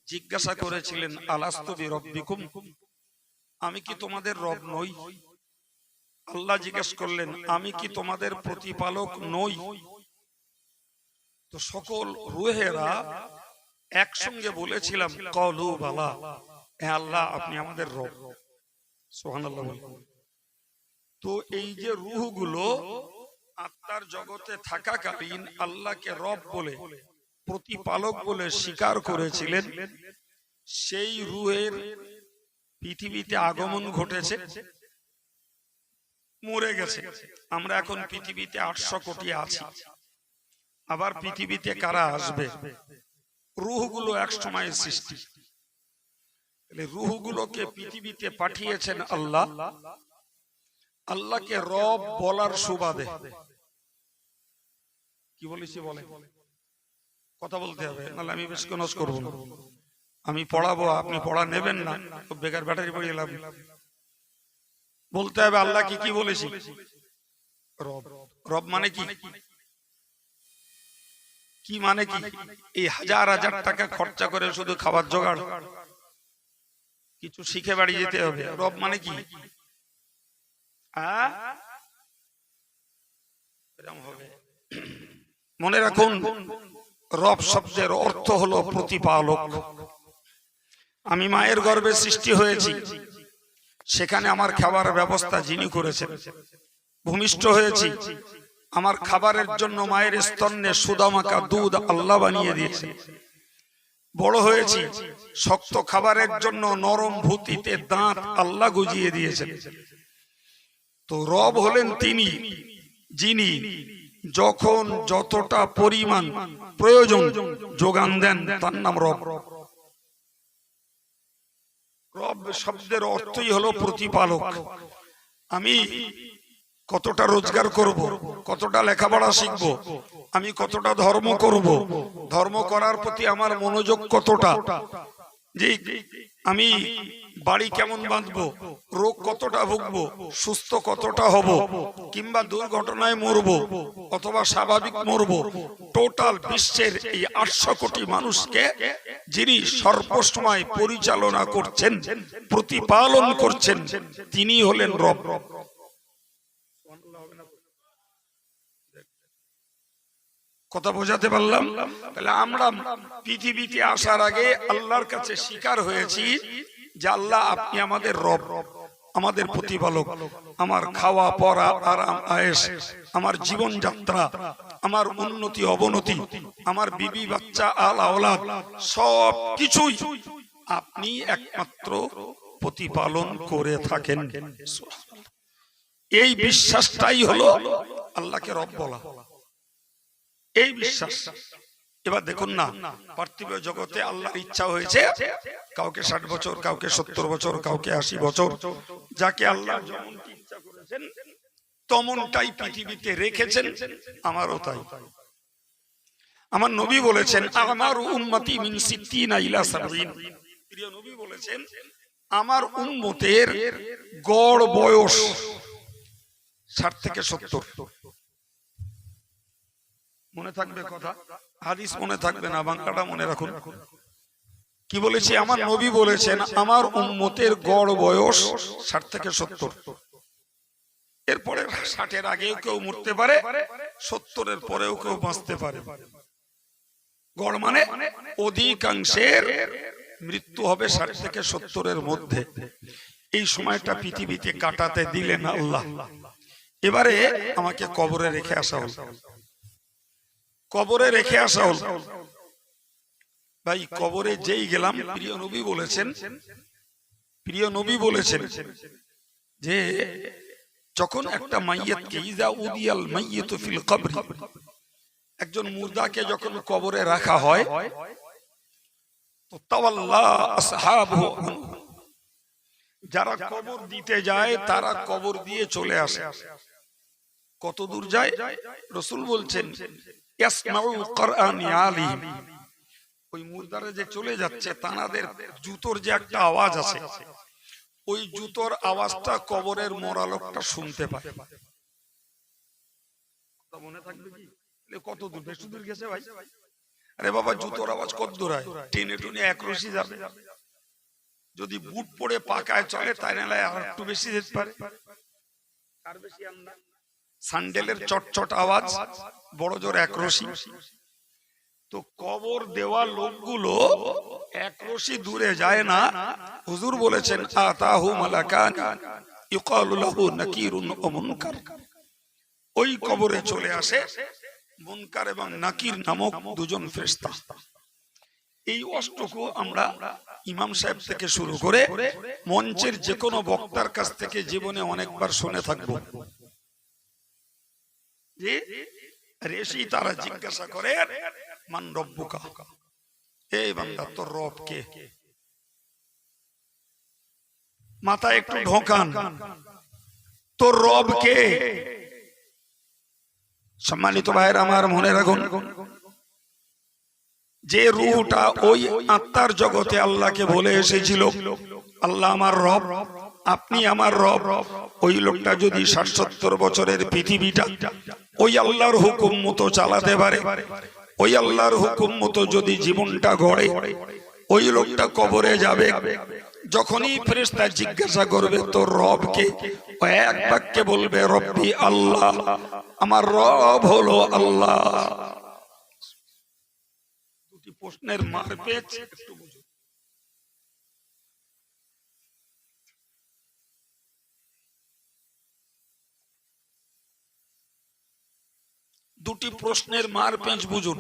জিজ্ঞাসা করেছিলেন, আলাস্তু বিরব্বিকুম, আমি কি তোমাদের রব নই? আল্লাহ জিজ্ঞেস করলেন, আমি কি তোমাদের প্রতিপালক নই? তো সকল রূহেরা একসঙ্গে বলেছিলাম, কলু বালা, হে আল্লাহ, আপনি আমাদের রব। সুবহানাল্লাহ। তো এই যে রূহগুলো আত্মার জগতে থাকাকালীন আল্লাহকে রব বলে, প্রতিপালক বলে স্বীকার করেছিলেন, সেই রূহের পৃথিবীতে আগমন ঘটেছে, মরে গেছে। আমরা এখন পৃথিবীতে 800 কোটি আছি। আবার পৃথিবীতে কারা আসবে? রূহগুলো এক সময় সৃষ্টি। রূহগুলোকে পৃথিবীতে পাঠিয়েছেন আল্লাহ, আল্লাহকে রব বলার সুবাদে। কি বলেছি বলে? কথা বলতে হবে, নাহলে আমি বেশ কনস করবো না। আমি পড়াবো, আপনি পড়া নেবেন না, বেকার ব্যাটারি পড়িয়ে লাভ। বলতে হবে আল্লাহ কি বলেছি। রব, রব মানে কি? কি মানে কি? এই হাজার হাজার টাকা খরচা করে শুধু খাবার জোগাড়? কিছু শিখে বাড়ি যেতে হবে। রব মানে কি? মনে রাখুন, রব শব্দের অর্থ হলো প্রতিপালক। আমি মায়ের গর্ভে সৃষ্টি হয়েছি, সেখানে আমার খাবার ব্যবস্থা যিনি করেছেন। ভূমিষ্ঠ হয়েছি, আমার খাবারের জন্য মায়ের স্তন্যে সুদামাকা দুধ আল্লাহ বানিয়ে দিয়েছে। বড় হয়েছি, শক্ত খাবারের জন্য নরম ভূতিতে দাঁত আল্লাহ গজিয়ে দিয়েছেন। তো রব হলেন তিনি যিনি যখন যতটা পরিমাণ প্রয়োজন যোগান দেন, তার নাম রব। রব শব্দের অর্থই হলো প্রতিপালক। আমি কতটা রোজগার করব, কতটা লেখাপড়া শিখব, আমি কতটা ধর্ম করব, ধর্ম করার প্রতি আমার মনোযোগ কতটা, যে আমি বাড়ি কেমন বাঁধবো, রোগ কতটা ভুগবো, সুস্থ কতটা হব, কিংবা দুর্ঘটনায় মরবো অথবা স্বাভাবিক মরবো, টোটাল বিশ্বের এই 800 কোটি মানুষকে যিনি সর্বসময় পরিচালনা করছেন, প্রতিপালন করছেন, তিনি হলেন রব। কথা বোঝাতে পারলাম? তাহলে আমরা পৃথিবীতে আসার আগে আল্লাহর কাছে স্বীকার হয়েছি যে আল্লাহ, আপনি আমাদের রব, আমাদের প্রতিপালক। আমার খাওয়া পড়া, আরাম আয়েশ, আমার জীবন যাত্রা, আমার উন্নতি অবনতি, আমার বিবি বাচ্চা আল আওলাদ, সব কিছুই আপনি একমাত্র প্রতিপালন করে থাকেন। এই বিশ্বাসটাই হলো আল্লাহকে রব বলা, এই বিশ্বাস। এবার দেখুন না, পার্থিব জগতে আল্লাহর ইচ্ছা হয়েছে কাউকে 60 বছর, কাউকে 70 বছর, কাউকে 80 বছর, যাকে আল্লাহ যেমন ইচ্ছা করেছেন তেমনটাই পৃথিবীতে রেখেছেন। আমারও তাই। আমার নবী বলেছেন, আমার উম্মতি মিন 60 ইলা 70। প্রিয় নবী বলেছেন, আমার উম্মতের গড় বয়স 60 থেকে 70। মনে থাকবে কথা, হাদিস মনে থাকবে না, বাংলাটা মনে রাখুন। কি বলেছি? আমার নবী বলেছেন, আমার উম্মতের গড় বয়স 60 থেকে 70। এরপরে 60-এর আগেও কেউ মরতে পারে, 70-এর পরেও কেউ বাঁচতে পারে। গড় মানে অধিকাংশের মৃত্যু হবে 60 থেকে 70-এর মধ্যে। এই সময়টা পৃথিবীতে কাটাতে দিলেন আল্লাহ। এবারে আমাকে কবরে রেখে আসা হল। কবরে রেখে আসা হল। ভাই, কবরে যেই গেলাম, প্রিয় নবী বলেছেন যে যখন একটা মাইয়াতকে, ইযা উদিয়াল মাইয়িতু ফিল কবরি, একজন মুর্দাকে যখন কবরে রাখা হয়, তো তাওয়াল্লা আসহাবুহু, যারা কবর দিতে যায় তারা কবর দিয়ে চলে আসে। কত দূর যায়? রাসূল বলছেন, ইয়াসমাউ কুরআনি আলিহিম, ওই মুর্দারা যে চলে যাচ্ছে, তানাদের জুতোর যে একটা আওয়াজ আছে, ওই জুতোর আওয়াজটা কবরের মরা লোকটা শুনতে পায়। মনে থাকবে কি? কত দূর? বেশি দূর গেছে ভাই। আরে বাবা, জুতোর আওয়াজ কত দূর হয়? টেনে টুনে একরশি যাবে। যদি বুট পরে পাকায় চলে তাই নাহলে আর একটু বেশি যেতে পারে। আর বেশি আন্না স্যান্ডেলের চটচট আওয়াজ, বড় জোর একরশি। তো কবর দেওয়া লোকগুলো একরশি দূরে যায় না। হুজুর বলেছেন আতাহু মালাকান ইউকালু লাহু নাকিরুন ওয়া মুনকার। ওই কবরে চলে আসে মুনকার এবং নাকির নামক দুজন ফেরেশতা। এই অষ্টকু আমরা ইমাম সাহেব থেকে শুরু করে মঞ্চের যে কোনো বক্তার কাছ থেকে জীবনে অনেকবার শুনে থাকবো। যে রেশি তারা জিজ্ঞাসা করে মান রব্বুকা, এই বান্দা তোর রব কে? মাথা একটু ঢোকান, তোর রব কে? সম্মানিত ভাইয়ের আমার, মনে রাখুন, যে রূহটা ওই আত্মার জগতে আল্লাহকে বলে এসেছিল আল্লাহ আমার রব, আপনি আমার রব, ওই লোকটা যদি ৬০-৭০ বছরের পৃথিবীটা ওই আল্লাহর হুকুম মতো চালাতে পারে, ওই আল্লাহর হুকুম মতো যদি জীবনটা গড়ে, ওই লোকটা কবরে যাবে। যখনই ফেরেশতা জিজ্ঞাসা করবে তোর রব কে, ও এক বাক্যে বলবে রব্বি আল্লাহ, আমার রব হলো আল্লাহ। দুটি প্রশ্নের মার পেয়েছে, একটু বুঝুন। দুটি প্রশ্নের মার পেঁচ বুঝুন।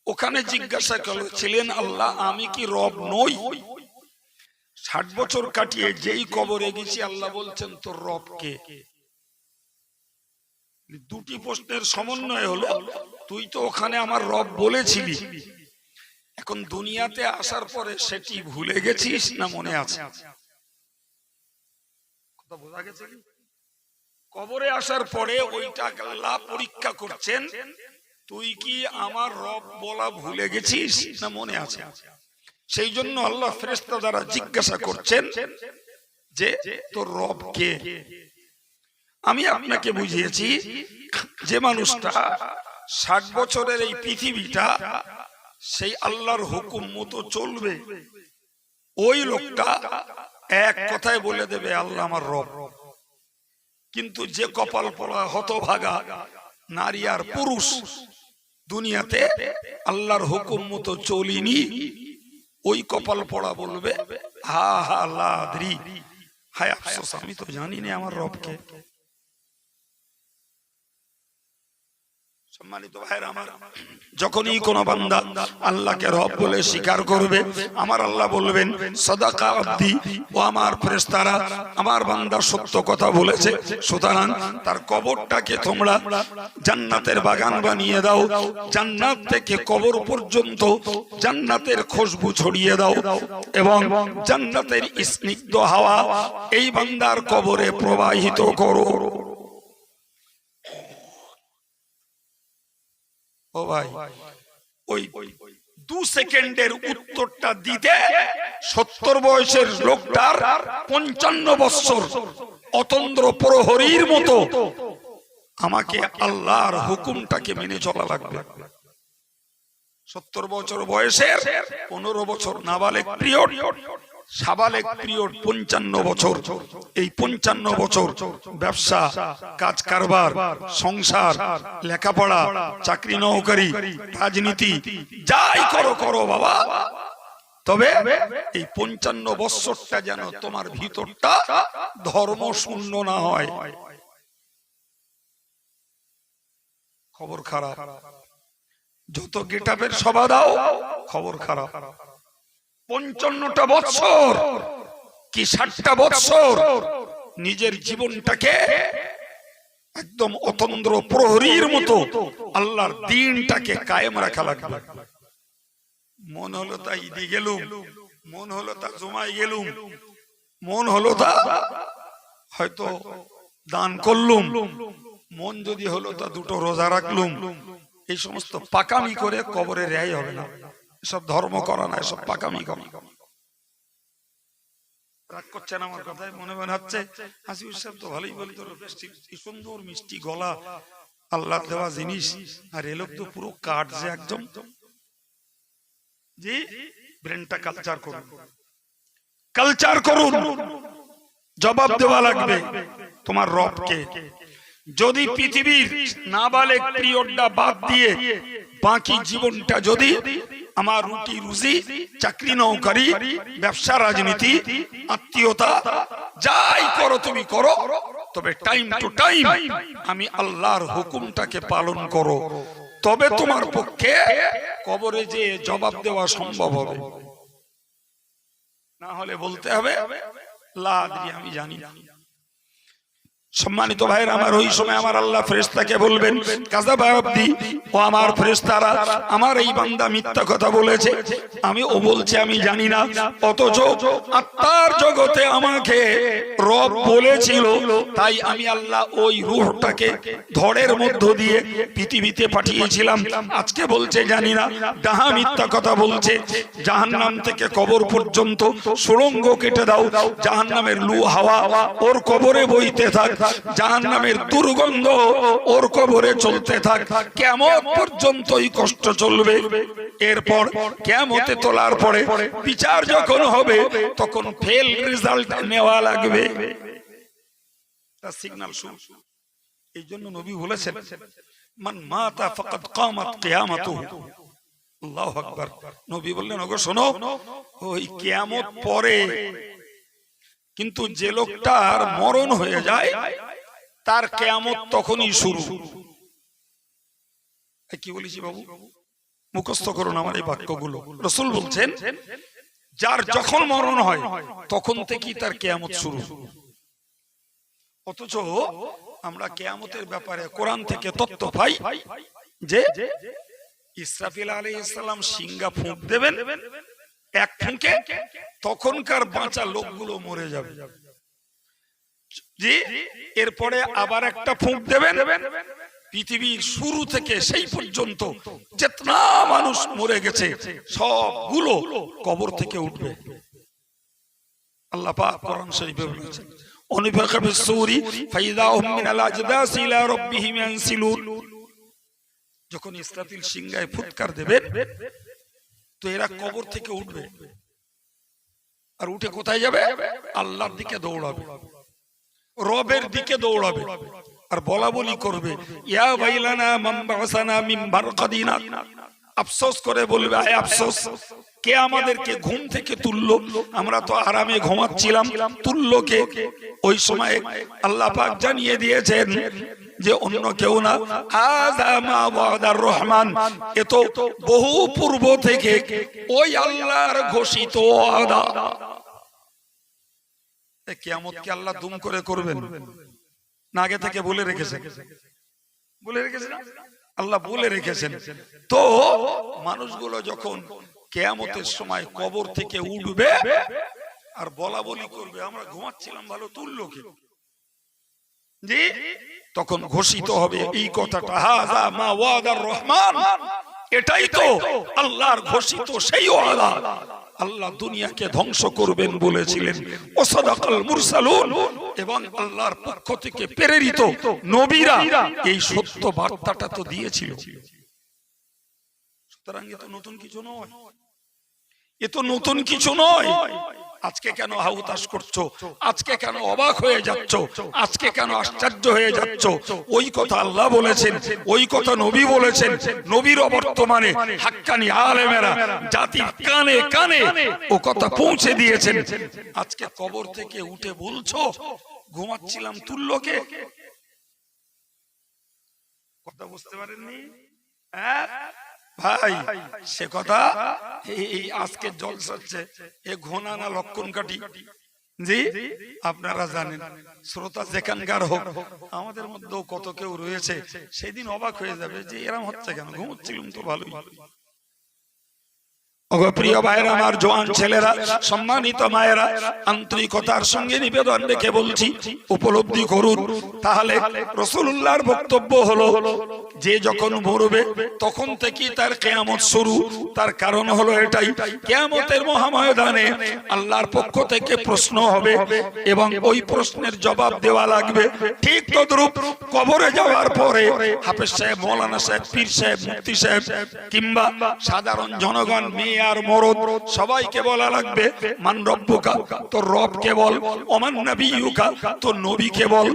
ওখানে জিজ্ঞাসা করেছিলেন আল্লাহ আমি কি রব নই? ৬০ বছর কাটিয়ে যেই কবরে গেছি আল্লাহ বলছেন তোর রব কে? দুটি প্রশ্নের সমন্বয় হলো, তুই তো ওখানে আমার রব বলেছিলি, এখন দুনিয়াতে আসার পরে সেটি ভুলে গেছিস না মনে আছে? কথা বোঝা গেছে? কবরে আসার পরে ওইটা আল্লাহ পরীক্ষা করছেন, তুই কি আমার রব বলা ভুলে গেছিস না মনে আছে? সেই জন্য আল্লাহ ফেরেশতা দ্বারা জিজ্ঞাসা করছেন যে তোর রব কে? আমি আপনাকে বুঝিয়েছি যে মানুষটা ৬০ বছরের এই পৃথিবীটা সেই আল্লাহর হুকুম মতো চলবে, ওই লোকটা এক কথায় বলে দেবে আল্লাহ আমার রব। কিন্তু যে কপাল পোড়া হতভাগা নারী আর পুরুষ দুনিয়াতে আল্লাহর হুকুম মতো চলিনি, ওই কপাল পোড়া বলবে হা হা লাদ্রি, হায় আফসোস আমি তো জানি না আমার রবকে। সম্মানিত ভাইরা আমার, যখনই কোন বান্দা আল্লাহকে রব বলে স্বীকার করবে, আমার আল্লাহ বলবেন সাদাকা আব্দি, ও আমার ফেরেশতারা আমার বান্দা সত্য কথা বলেছে, সুতরাং তার কবরটাকে তোমরা জান্নাতের বাগান বানিয়ে দাও, জান্নাত থেকে কবর পর্যন্ত জান্নাতের খুশবু ছড়িয়ে দাও এবং জান্নাতের স্নিগ্ধ হাওয়া এই বান্দার কবরে প্রবাহিত করো। ও ভাই, ওই 2 সেকেন্ডের উত্তরটা দিতে 70 বয়সের লোকটার 55 বছর অতন্দ্র প্রহরীর মতো আমাকে আল্লাহর হুকুমটাকে মেনে চলা লাগবে। 70 বছর বয়সের 15 বছর নাবালেগ পিরিয়ড, সাবালেগ পিরিয়ড 55 বছর। এই 55 বছর ব্যবসা, কাজ কারবার, সংসার, লেখাপড়া, চাকরি নৌকরি, রাজনীতি যাই করো করো বাবা, তবে এই 55 বছরটা যেন তোমার ভিতরটা ধর্ম শূন্য না হয়। খবর খারাপ, যত গেটাপের সভা দাও খবর খারাপ। 55টা বছর কি 60টা বছর নিজের জীবনটাকে একদম অতন্দ্র প্রহরীর মতো আল্লাহর দ্বীনটাকে কায়েম রাখা লাগবে। মন হলো তা ঈদে গেলুম, মন হলো তা জমায় গেলুম, মন হলো তা হয়তো দান করলুম, মন যদি হলো তা 2টো রোজা রাখলুম, এই সমস্ত পাকামি করে কবরে রেহাই হবে না। এসব ধর্ম করা না, এসব পাকামি করা। রাগ করছেন আমার কথায়? মনে মনে হচ্ছে হাসিবুর সাহেব তো ভালোই বলতো, সুন্দর মিষ্টি গলা, আল্লাহ দেওয়া জিনিস, আর এ লোক তো পুরো কাঠ যে একদম। জি, ব্রেনটা কালচার করুন, কালচার করুন, জবাব দেওয়া লাগবে তোমার রবকে। যদি পৃথিবীর নাবালেগ পিরিয়ডটা বাদ দিয়ে বাকি জীবনটা যদি আমার রুটি রুজি, চাকরি নৌকরি, ব্যবসা, রাজনীতি, আত্মীয়তা যাই করো তুমি করো, তবে টাইম টু টাইম আমি আল্লাহর হুকুমটাকে পালন করো, তবে তোমার পক্ষে কবরে যে জবাব দেওয়া সম্ভব হবে। না হলে বলতে হবে লা আদরি, আমি জানি না। সম্মানিত ভাইরা আমার, ওই সময় আমার আল্লাহ ফেরেশতাকে বলবেন, কাযাবা আবদি, ও আমার ফেরেশতারা, আমার এই বান্দা মিথ্যা কথা বলেছে, আমি ও বলছে আমি জানি না, অথচ আত্মার জগতে আমাকে রব বলেছিল, তাই আমি আল্লাহ ওই রূহটাকে ধড়ের মধ্য দিয়ে পৃথিবীতে পাঠিয়েছিলাম, আজকে বলছে জানি না, ডাহা মিথ্যা কথা বলছে। জাহান্নাম থেকে কবর পর্যন্ত সুড়ঙ্গ কেটে দাও, জাহান্নামের লু হাওয়া ওর কবরে বইতে থাক, জাহান্নামের দুর্গন্ধ ওর কবরে চলতে থাক, কিয়ামত পর্যন্তই কষ্ট চলবে। এরপর কিয়ামতে তোলার পরে বিচার যখন হবে, তখন ফেল রেজাল্ট নেওয়া লাগবে। তার সিগন্যাল শুন। এই জন্য নবী বলেছেন, মান মাতা ফাকাদ কামাত কিয়ামাতুহু। আল্লাহু আকবার। নবী বললেন, ওগো শোনো, ওই কিয়ামত পরে, কিন্তু যে লোকটার মরণ হয়ে যায় তার কিয়ামত তখনই শুরু। কি বলেছি বাবু? মুখস্থ করুন আমার এই বাক্যগুলো। রাসূল বলছেন, যার যখন মরণ হয় তখন থেকেই তার কিয়ামত শুরু। অথচ আমরা কিয়ামতের ব্যাপারে কোরআন থেকে তথ্য পাই যে ইসরাফিল আলাইহিস সালাম সিংহা ফুঁক দেবেন, এক ফুঁকে তখনকার বাঁচা লোকগুলো মরে যাবে। জি, এরপরে আবার একটা ফুঁক দেবেন, পৃথিবীর শুরু থেকে সেই পর্যন্ত যেতনা মানুষ মরে গেছে সবগুলো কবর থেকে উঠবে। আল্লাহ পাক কোরআন শরীফে বলেছেন, অনুফাকা বিসসূরি ফাইযা হুম মিনাল আজদাসি ইলা রাব্বিহিম ইয়ানসিলুন। যখন ইসরাফিল সিংহায় ফুৎকার দেবেন, তো এরা কবর থেকে উঠবে, আর উঠে কোথায় যাবে? আল্লাহর দিকে দৌড়াবে, রবের দিকে দৌড়াবে, আর বলা বলি করবে, ইয়া বাইলানা মান বাসানা মিন বারকাদিনা। আফসোস করে বলবে, আয় আফসোস, কে আমাদেরকে ঘুম থেকে তুললো? আমরা তো আরামে ঘুমাচ্ছিলাম, তুললো কে? ওই সময় আল্লাহ পাক জানিয়ে দিয়েছেন যে অন্য কেউ না, আযা মা ওয়াদার রহমান, এ তো বহু পূর্ব থেকে ওই আল্লাহর ঘোষিত ওয়াদা। কিয়ামতকে আল্লাহ দুম করে করবেন না, আগে থেকে বলে রেখেছেন? বলে রেখেছেন, আল্লাহ বলে রেখেছেন। তো মানুষগুলো যখন কিয়ামতের সময় কবর থেকে উঠবে আর বলা বলি করবে, আমরা ঘুমাচ্ছিলাম ভালো, তুললো কে? জি, তখন ঘোষিত হবে এই কথাটা, হাযা মা ওয়াদার রহমান, এটাই তো আল্লাহর ঘোষিত সেই ওয়াদা। আল্লাহ দুনিয়াকে ধ্বংস করবেন বলেছিলেন, ওয়াসাদাকাল মুরসালুন, এবং আল্লাহর পক্ষ থেকে প্রেরিত নবীরা এই সত্য বার্তাটা তো দিয়েছিল। সুতরাং এ তো নতুন কিছু নয়, এ তো নতুন কিছু নয়। আজকে কেন হাউতাশ করছো? আজকে কেন অবাক হয়ে যাচ্ছ? আজকে কেন আশ্চর্য হয়ে যাচ্ছ? ওই কথা আল্লাহ বলেছেন, ওই কথা নবী বলেছেন। নবীর বর্তমানে হাক্কানি আলেমেরা জাতির কানে কানে ও কথা পৌঁছে দিয়েছেন। আজকে কবর থেকে উঠে বলছো ঘুমাচ্ছিলাম, তুললো কে? কথা বুঝতে পারেননি? হ্যাঁ ভাই, সে কথা এই আজকে জলসা হচ্ছে, এ ঘোনা না লক্ষণ কাটি? জি, আপনারা জানেন। শ্রোতা যেখানকার হোক, আমাদের মধ্যেও কত কেউ রয়েছে সেদিন অবাক হয়ে যাবে যে এরম হচ্ছে কেন, ঘুমোচ্ছিলাম তো ভালোই। ওগো প্রিয় ভাইরা, আমার জওয়ান ছেলেরা, সম্মানিত মায়েরা, আন্তরিকতার সঙ্গে নিবেদন রেখে বলছি, উপলব্ধি করুন। তাহলে রাসূলুল্লাহর বক্তব্য হলো, যে যখন মরবে তখন থেকেই তার কিয়ামত শুরু। তার কারণ হলো এটাই, কিয়ামতের মহাময়দানে আল্লাহর পক্ষ থেকে প্রশ্ন হবে এবং ওই প্রশ্নের জবাব দেওয়া লাগবে। ঠিক তদ্রূপ কবরে যাওয়ার পরে হাফেজ সাহেব, মৌলানা সাহেব, পীর সাহেব, মুফতি সাহেব কিংবা সাধারণ জনগণ, মেয়ে আর মরদ, সবাইকে বলা লাগবে, মান রব্বুকা, তোর রব কে বল, ওমান নবিয়ুকা, তোর নবী কে বল,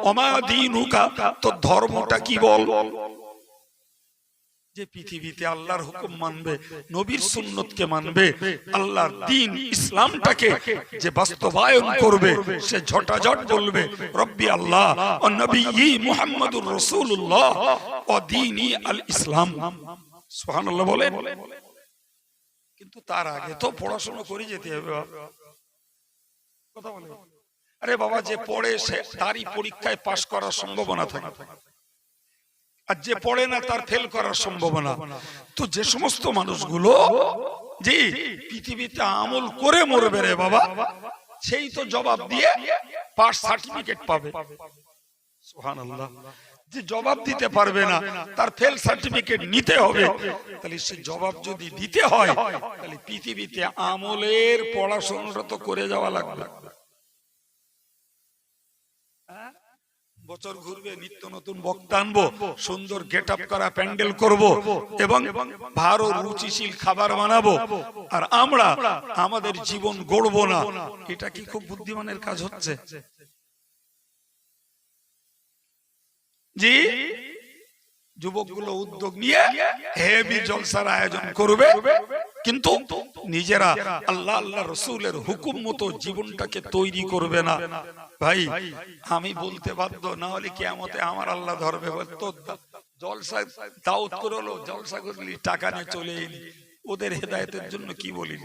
ওমা দীনুকা, তোর ধর্মটা কি বল। যে পৃথিবীতে আল্লাহর হুকুম মানবে, নবীর সুন্নতকে মানবে, আল্লাহর দ্বীন ইসলামটাকে যে বাস্তবায়ন করবে, সে ঝটাঝট বলবে রব্বি আল্লাহ ও নবী মুহাম্মাদুর রাসূলুল্লাহ ও দ্বীনি আল ইসলাম। সুবহানাল্লাহ বলেন। কিন্তু তার আগে তো পড়াশোনা করে যেতে হবে। কথা বলে, আরে বাবা, যে পড়ে সে তারই পরীক্ষায় পাশ করার সম্ভাবনা থাকে, আর যে পড়ে না তার ফেল করার সম্ভাবনা। তো যে সমস্ত মানুষগুলো যে পৃথিবীতে আমল করে মরবে রে বাবা, সেই তো জবাব দিয়ে পাস সার্টিফিকেট পাবে। সুবহানাল্লাহ। যে জবাব দিতে পারবে না, তার ফেল সার্টিফিকেট নিতে হবে। তাহলে সে জবাব যদি দিতে হয়, তাহলে পৃথিবীতে আমলের পড়াশোনাটা তো করে যাওয়া লাগবে। বছর ঘুরবে, নিত্য নতুন বক্তা আনবো, সুন্দর গেট আপ করা প্যান্ডেল করব এবং ভালো রুচিশীল খাবার বানাবো, আর আমরা আমাদের জীবন গড়বো না। এটা কি খুব বুদ্ধিমানের কাজ হচ্ছে? জি, যুবকগুলো উদ্যোগ নিয়ে হেভি জলসার আয়োজন করবে, কিন্তু নিজেরা আল্লাহ আল্লাহ রসুলের হুকুম মতো জীবনটাকে তৈরি করবে না। ভাই, আমি বলতে বাধ্য, না হলে কিয়ামতে আমার আল্লাহ ধরবে, তো জলসা দাউদ করলো, জলসা করলি, টাকা নিয়ে চলে এলি, ওদের হেদায়েতের জন্য কি বলি?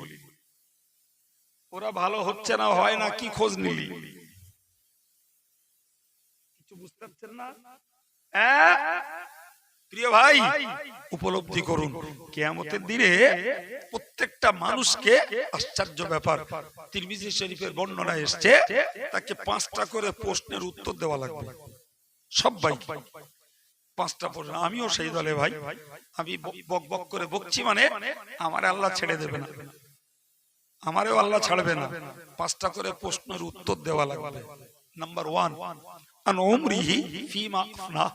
ওরা ভালো হচ্ছে না, হয় না, কি খোঁজ নিলি? কিছু বুঝতে পারছেন না? প্রিয় ভাই, উপলব্ধি করুন, কিয়ামতের দিনে প্রত্যেকটা মানুষকে, আশ্চর্য ব্যাপার, তিরমিজি শরীফের বর্ণনা এসেছে, তাকে 5টা করে প্রশ্নের উত্তর দেওয়া লাগবে। সবাই 5টা প্রশ্ন। আমিও সেই দলে ভাই, আমি বক বক করে বকছি মানে আমার আল্লাহ ছেড়ে দেবে না, আমারও আল্লাহ ছাড়বে না। 5টা করে প্রশ্নের উত্তর দেওয়া লাগবে। নাম্বার 1, আন উমরিহি ফিমা আফনা।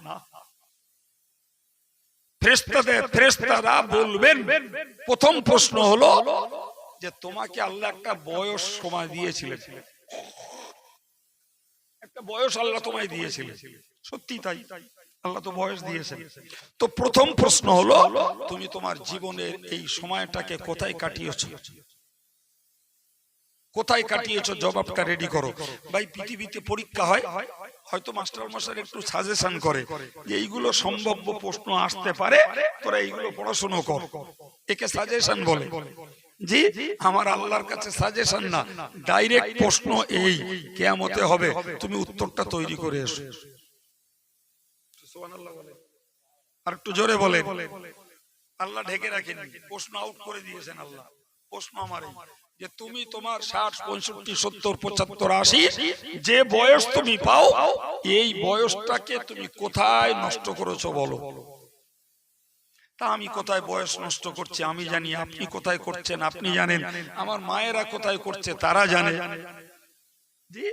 ফেরেশতারা বলবেন, প্রথম প্রশ্ন হলো যে তোমাকে আল্লাহ একটা বয়স সময় দিয়েছিলেন, একটা বয়স আল্লাহ তোমায় দিয়েছিলেন, সত্যি তাই, আল্লাহ তো বয়স দিয়েছেন। তো প্রথম প্রশ্ন হলো, তুমি তোমার জীবনের এই সময়টাকে কোথায় কাটিয়েছো? কোথায় কাটিয়েছো? জবাবটা রেডি করো। ভাই, পৃথিবীতে পরীক্ষা হয়, হয়তো মাস্টার মশাই একটু সাজেশন করে যে এইগুলো সম্ভাব্য প্রশ্ন আসতে পারে, তোরা এইগুলো পড়াশোনা কর, একে সাজেশন বলে। জি, আমার আল্লাহর কাছে সাজেশন না, ডাইরেক্ট প্রশ্ন এই, কিয়ামতে হবে, তুমি উত্তরটা তৈরি করে এসো। সুবহানাল্লাহ বলে, আর একটু জোরে বলে। আল্লাহ ঢেকে রাখেন, প্রশ্ন আউট করে দিয়েছেন আল্লাহ। প্রশ্ন আমারই, যে তুমি তোমার 60, 65, 70, 75, 80 যে বয়স তুমি পাও, এই বয়সটাকে তুমি কোথায় নষ্ট করেছো বলো। তা আমি কোথায় বয়স নষ্ট করছি আমি জানি, আপনি কোথায় করছেন আপনি জানেন, আমার মায়েরা কোথায় করছে তারা জানে। জি,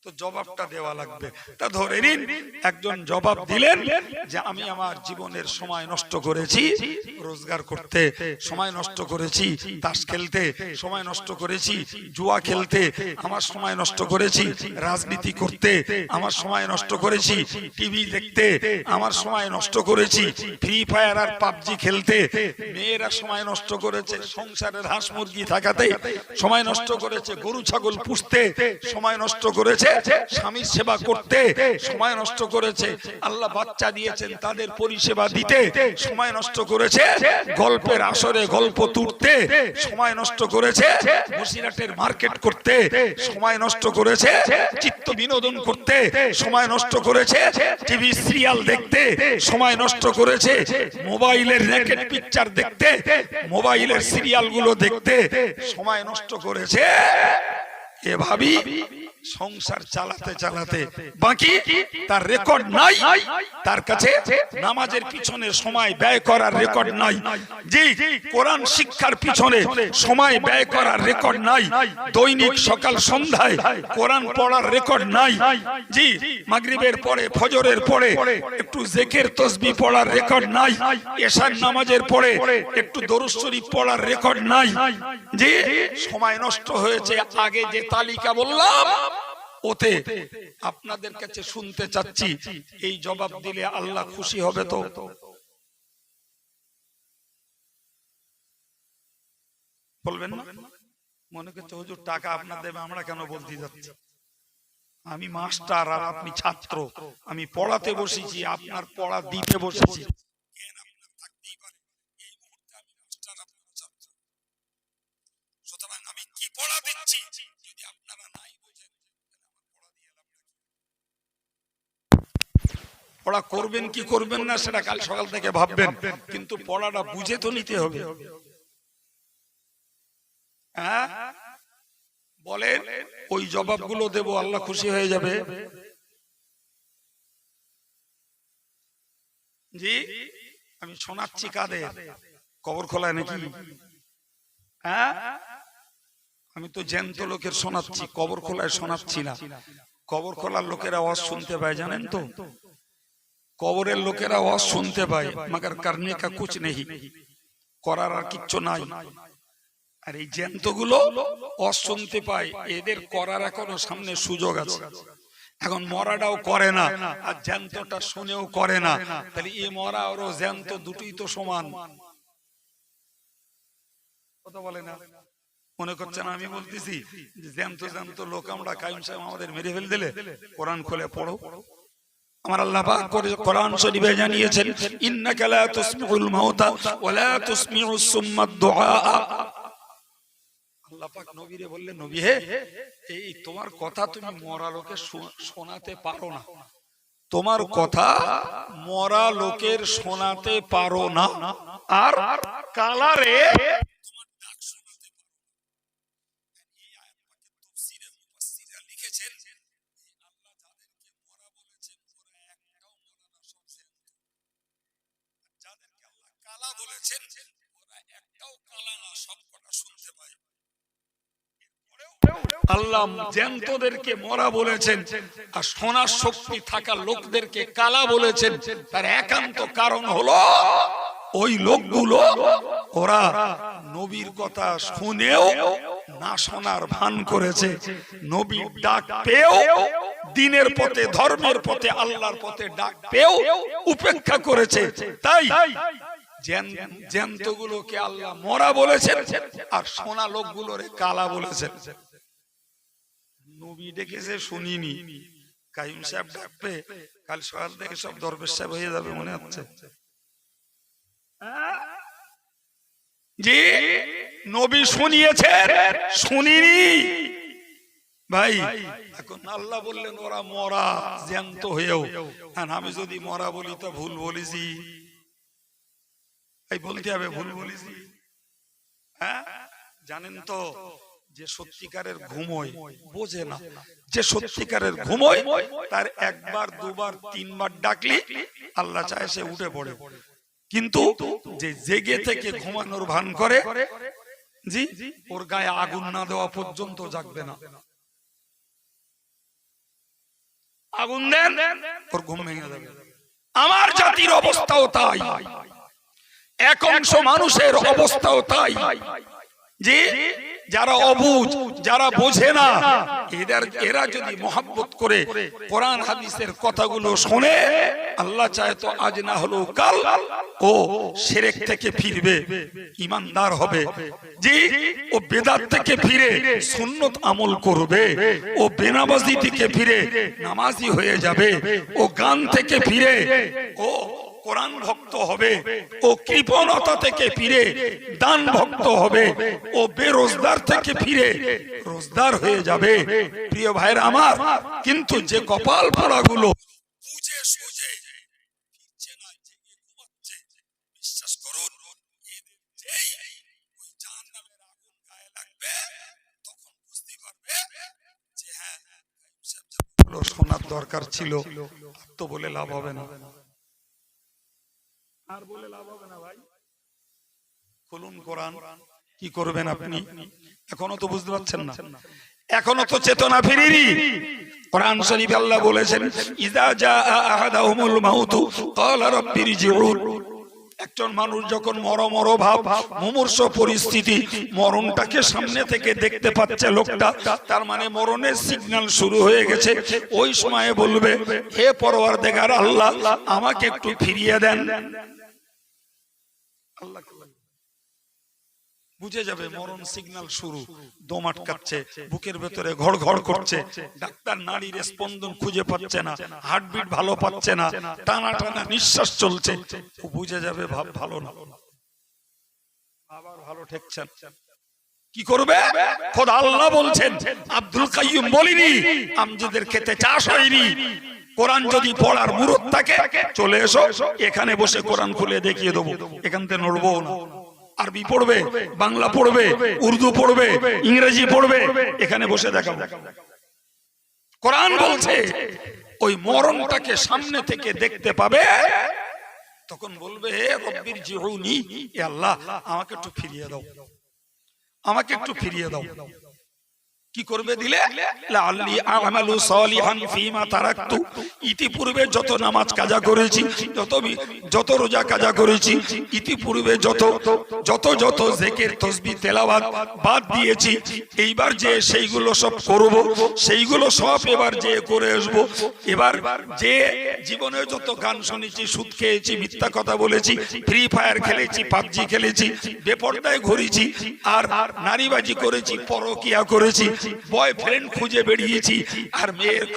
তো জবাবটা দেওয়া লাগবে। তা ধরে নিন একজন জবাব দিলেন যে আমি আমার জীবনের সময় নষ্ট করেছি রোজগার করতে, সময় নষ্ট করেছি তাস খেলতে, সময় নষ্ট করেছি জুয়া খেলতে, আমার সময় নষ্ট করেছি রাজনীতি করতে, আমার সময় নষ্ট করেছি টিভি দেখতে, আমার সময় নষ্ট করেছি ফ্রি ফায়ার আর পাবজি খেলতে, মেয়েরা সময় নষ্ট করেছে সংসারের হাঁস মুরগি থাকাতে, সময় নষ্ট করেছে গরু ছাগল পুষতে, সময় নষ্ট করেছে স্বামীর সেবা করতে সময় নষ্ট করেছে, আল্লাহ বাচ্চা দিয়েছেন তাদের পরিষেবা দিতে সময় নষ্ট করেছে, গল্পের আসরে গল্প তুলতে সময় নষ্ট করেছে, বসিরহাটের মার্কেট করতে সময় নষ্ট করেছে, চিত্ত বিনোদন করতে সময় নষ্ট করেছে, টিভি সিরিয়াল দেখতে সময় নষ্ট করেছে, মোবাইলের নেকেড পিকচার দেখতে, মোবাইলের সিরিয়াল গুলো দেখতে সময় নষ্ট করেছে। এভাবেই সংসার চালাতে চালাতে বাকি তার রেকর্ড নাই, তার কাছে নামাজের পিছনে সময় ব্যয় করার রেকর্ড নাই, জি কোরআন শিক্ষার পিছনে সময় ব্যয় করার রেকর্ড নাই, দৈনিক সকাল সন্ধ্যায় কোরআন পড়ার রেকর্ড নাই, জি মাগরিবের পরে ফজরের পরে একটু জিকির তাসবিহ পড়ার রেকর্ড নাই, এশার নামাজের পরে একটু দরুদ শরীফ পড়ার রেকর্ড নাই, জি সময় নষ্ট হয়েছে। আগে যে তালিকা বললাম ওতে আপনাদের কাছে শুনতে চাচ্ছি, এই জবাব দিলে আল্লাহ খুশি হবে তো? বলবেন না? মনে করছে হুজুর টাকা আপনার দেবে, আমরা কেন বলতে যাচ্ছি? আমি মাস্টার আর আপনি ছাত্র, আমি পড়াতে বসেছি, আপনার পড়া দিতে বসেছি। আমি কি পড়া দিচ্ছি যদি আপনারা নাই বোঝেন? পড়া করবেন কি করবেন না সেটা কাল সকাল থেকে ভাববেন, কিন্তু পড়াটা বুঝে তো নিতে হবে। হ্যাঁ বলেন, ওই জবাবগুলো দেব, আল্লাহ খুশি হয়ে যাবে। জি আমি শোনাচ্ছি কাদের? কবর খোলায় নাকি? হ্যাঁ আমি তো জ্যান্ত লোকের শোনাচ্ছি, কবর খোলায় শোনাচ্ছি না। কবর খোলার লোকেরা আওয়াজ শুনতে পায় জানেন তো, কবরের লোকেরা আওয়াজ শুনতে পায়, মাগার করনে কা কুছ নেই, করার আর কিচ্ছু নাই। আর এই জ্যান্ত গুলো আওয়াজ শুনতে পায়, এদের করার এখনো সামনে সুযোগ আছে। এখন মরাটাও করে না আর জ্যান্তটা শুনেও করে না, তাহলে এই মরা আর জ্যান্ত দুটোই তো সমান। কথা বলে না? মনে করছেন আমি বলতেছি জ্যান্ত জ্যান্ত লোক আমরা, কাইম সাহেব আমাদের মেরে ফেল দিলে? কোরআন খুলে পড়ো, আমার আল্লাহ পাক কোরআন শরীফে জানিয়েছেন, ইন্নাকা লা তুসমিউল মাউতা ওয়া লা তুসমিউস সুম্মাদ দুআ। আল্লাহ পাক নবীরে বললেন, নবী হে, এই তোমার কথা তুমি মরা লোকে শোনাতে পারো না, তোমার কথা মরা লোকের শোনাতে পারো না, আর কালারে তোমার ডাক শোনাতে পারো। এই আয়াত পাকে তাফসীরে মুফাসসিররা লিখেছেন, আল্লাহ যাদেরকে মরা বলেছেন ওরা একটাও মরা না, সব জ্যান্ত। যাদেরকে আল্লাহ কালা বলেছেন ওরা একটাও কালা না, সব কথা শুনতে পায়। আল্লাহ জ্যান্তদেরকে মরা বলেছেন আর শোনার শক্তি থাকা লোকদেরকে কালা বলেছেন, তার একান্ত কারণ হলো ওই লোকগুলো ওরা নবীর কথা শুনেও না শোনার ভান করেছে, নবীর ডাক পেয়েও, দিনের পথে ধর্মের পথে আল্লাহর পথে ডাক পেয়েও উপেক্ষা করেছে। তাই জ্যান্তগুলোকে আল্লাহ মরা বলেছেন আর শোনা লোকগুলোরে কালা বলেছেন। নবী ডেকেছে শুনিনি, কাইম সাহেব ডাকবে, কাল সকাল থেকে সব দরবেশ সাহেব হয়ে যাবে মনে হচ্ছে। জি নবী শুনিয়েছেন, শুনিনি ভাই। এখন আল্লাহ বললেন ওরা মরা জ্যান্ত হয়েও, আমি যদি মরা বলি তো ভুল বলেছি, বলতে হবে ভুল বলেছি। হ্যাঁ জানেন তো যে সত্যিকারের ঘুমোয় বোঝে না, যে সত্যিকারের ঘুমোয় তার একবার দুবার তিনবার ডাকলি আল্লাহ চায় সে উঠে পড়ে, কিন্তু যে জেগে থেকে ঘুমানোর ভান করে, জি ওর গায়ে আগুন না দেওয়া পর্যন্ত জাগবে না। আগুন দেন ওর ঘুম ভেঙে যাবে। আমার জাতির অবস্থাও তাই, এক অংশ মানুষের অবস্থাও তাই, যে যারা অবুঝ, যারা বোঝে না, এরা যদি মহব্বত করে কোরআন হাদিসের কথাগুলো শোনে, আল্লাহ চায় তো আজ না হলেও কাল ও শিরক থেকে ফিরবে, ঈমানদার হবে। জি, ও বেদাত থেকে ফিরে সুন্নত আমল করবে, ও বেনামাজি থেকে ফিরে নামাজি হয়ে যাবে, ও গান থেকে ফিরে ও কোরআন ভক্ত হবে, ও কৃপণতা থেকে ফিরে দান ভক্ত হবে, ও বেরোজগার থেকে ফিরে রোজগার হয়ে যাবে। প্রিয় ভাইরা আমার, কিন্তু যে কপাল পোড়াগুলো বুঝে সুঝে ফিরছে না, জেগে ঘুমাচ্ছে, বিশ্বাস করুন, এদের যেই ওই জাহান্নামের আগুন গায়ে লাগবে, তখন বুঝতে পারবে যে হ্যাঁ, শোনার দরকার ছিল, তো বলে লাভ হবে না, আর বলে লাভ হবে না। ভাই খুলুন কোরআন, কি করবেন আপনি? এখনো তো বুঝতে পারছেন না, এখনো তো চেতনা ফিরিনি। কোরআন শরীফে আল্লাহ বলেছেন, ইযা জাআ আহাদাহুমুল মাউতু ক্বালা রাব্বিরজিউন। একজন মানুষ যখন মর ভাব, মুমূর্ষ পরিস্থিতি, মরণটাকে সামনে থেকে দেখতে পাচ্ছে লোকটা, তার মানে মরণের সিগন্যাল শুরু হয়ে গেছে, ওই সময়ে বলবে, হে পরওয়ারদিগার আল্লাহ, আমাকে একটু ফিরিয়ে দেন। আল্লাহ বুঝে যাবে মরণ সিগন্যাল শুরু, দম আটকাচ্ছে, বুকের ভেতরে ঘড় ঘড় করছে, ডাক্তার নাড়ির স্পন্দন খুঁজে পাচ্ছে না, হার্টবিট ভালো পাচ্ছে না, টানা টানা নিঃশ্বাস চলছে, ও বুঝে যাবে ভাব ভালো না, আবার ভালো ঠেকছেন। কি করবে? খোদা আল্লাহ বলছেন, আব্দুল কাইয়ুম বলিনি আমজাদের খেতে চাষ হয়নি, কোরআন যদি পড়ার মুরত থাকে চলে এসো, এখানে বসে কোরআন খুলে দেখিয়ে দেবো, এখান থেকে নড়বো না। আরবি পড়বে, বাংলা পড়বে, উর্দু পড়বে, ইংরেজি পড়বে, এখানে বসে দেখাবো। কোরআন বলছে ওই মরণটাকে সামনে থেকে দেখতে পাবে, তখন বলবে, রব্বিরজিউনি, হে আল্লাহ, আমাকে একটু ফিরিয়ে দাও, আমাকে একটু ফিরিয়ে দাও। কি করবে দিলে? লাআল্লি আ'মালু সালিহান ফীমা তারাকতু। ইতিপূর্বে যত নামাজ কাজা করেছি, যত রোজা কাজা করেছি, ইতিপূর্বে যত জিকির তাসবিহ তেলাওয়াত বাদ দিয়েছি, এইবার যে সেইগুলো সব করব, সেইগুলো সব এবার যে করে আসব। এবার যে জীবনে যত গান শুনেছি, সুদ খেয়েছি, মিথ্যা কথা বলেছি, ফ্রি ফায়ার খেলেছি, পাবজি খেলেছি, বেপরদায় ঘুরেছি, আর নারীবাজি করেছি, পরকিয়া করেছি, বয়ফ্রেন্ড খুঁজে বেরিয়েছি, আর মেয়ের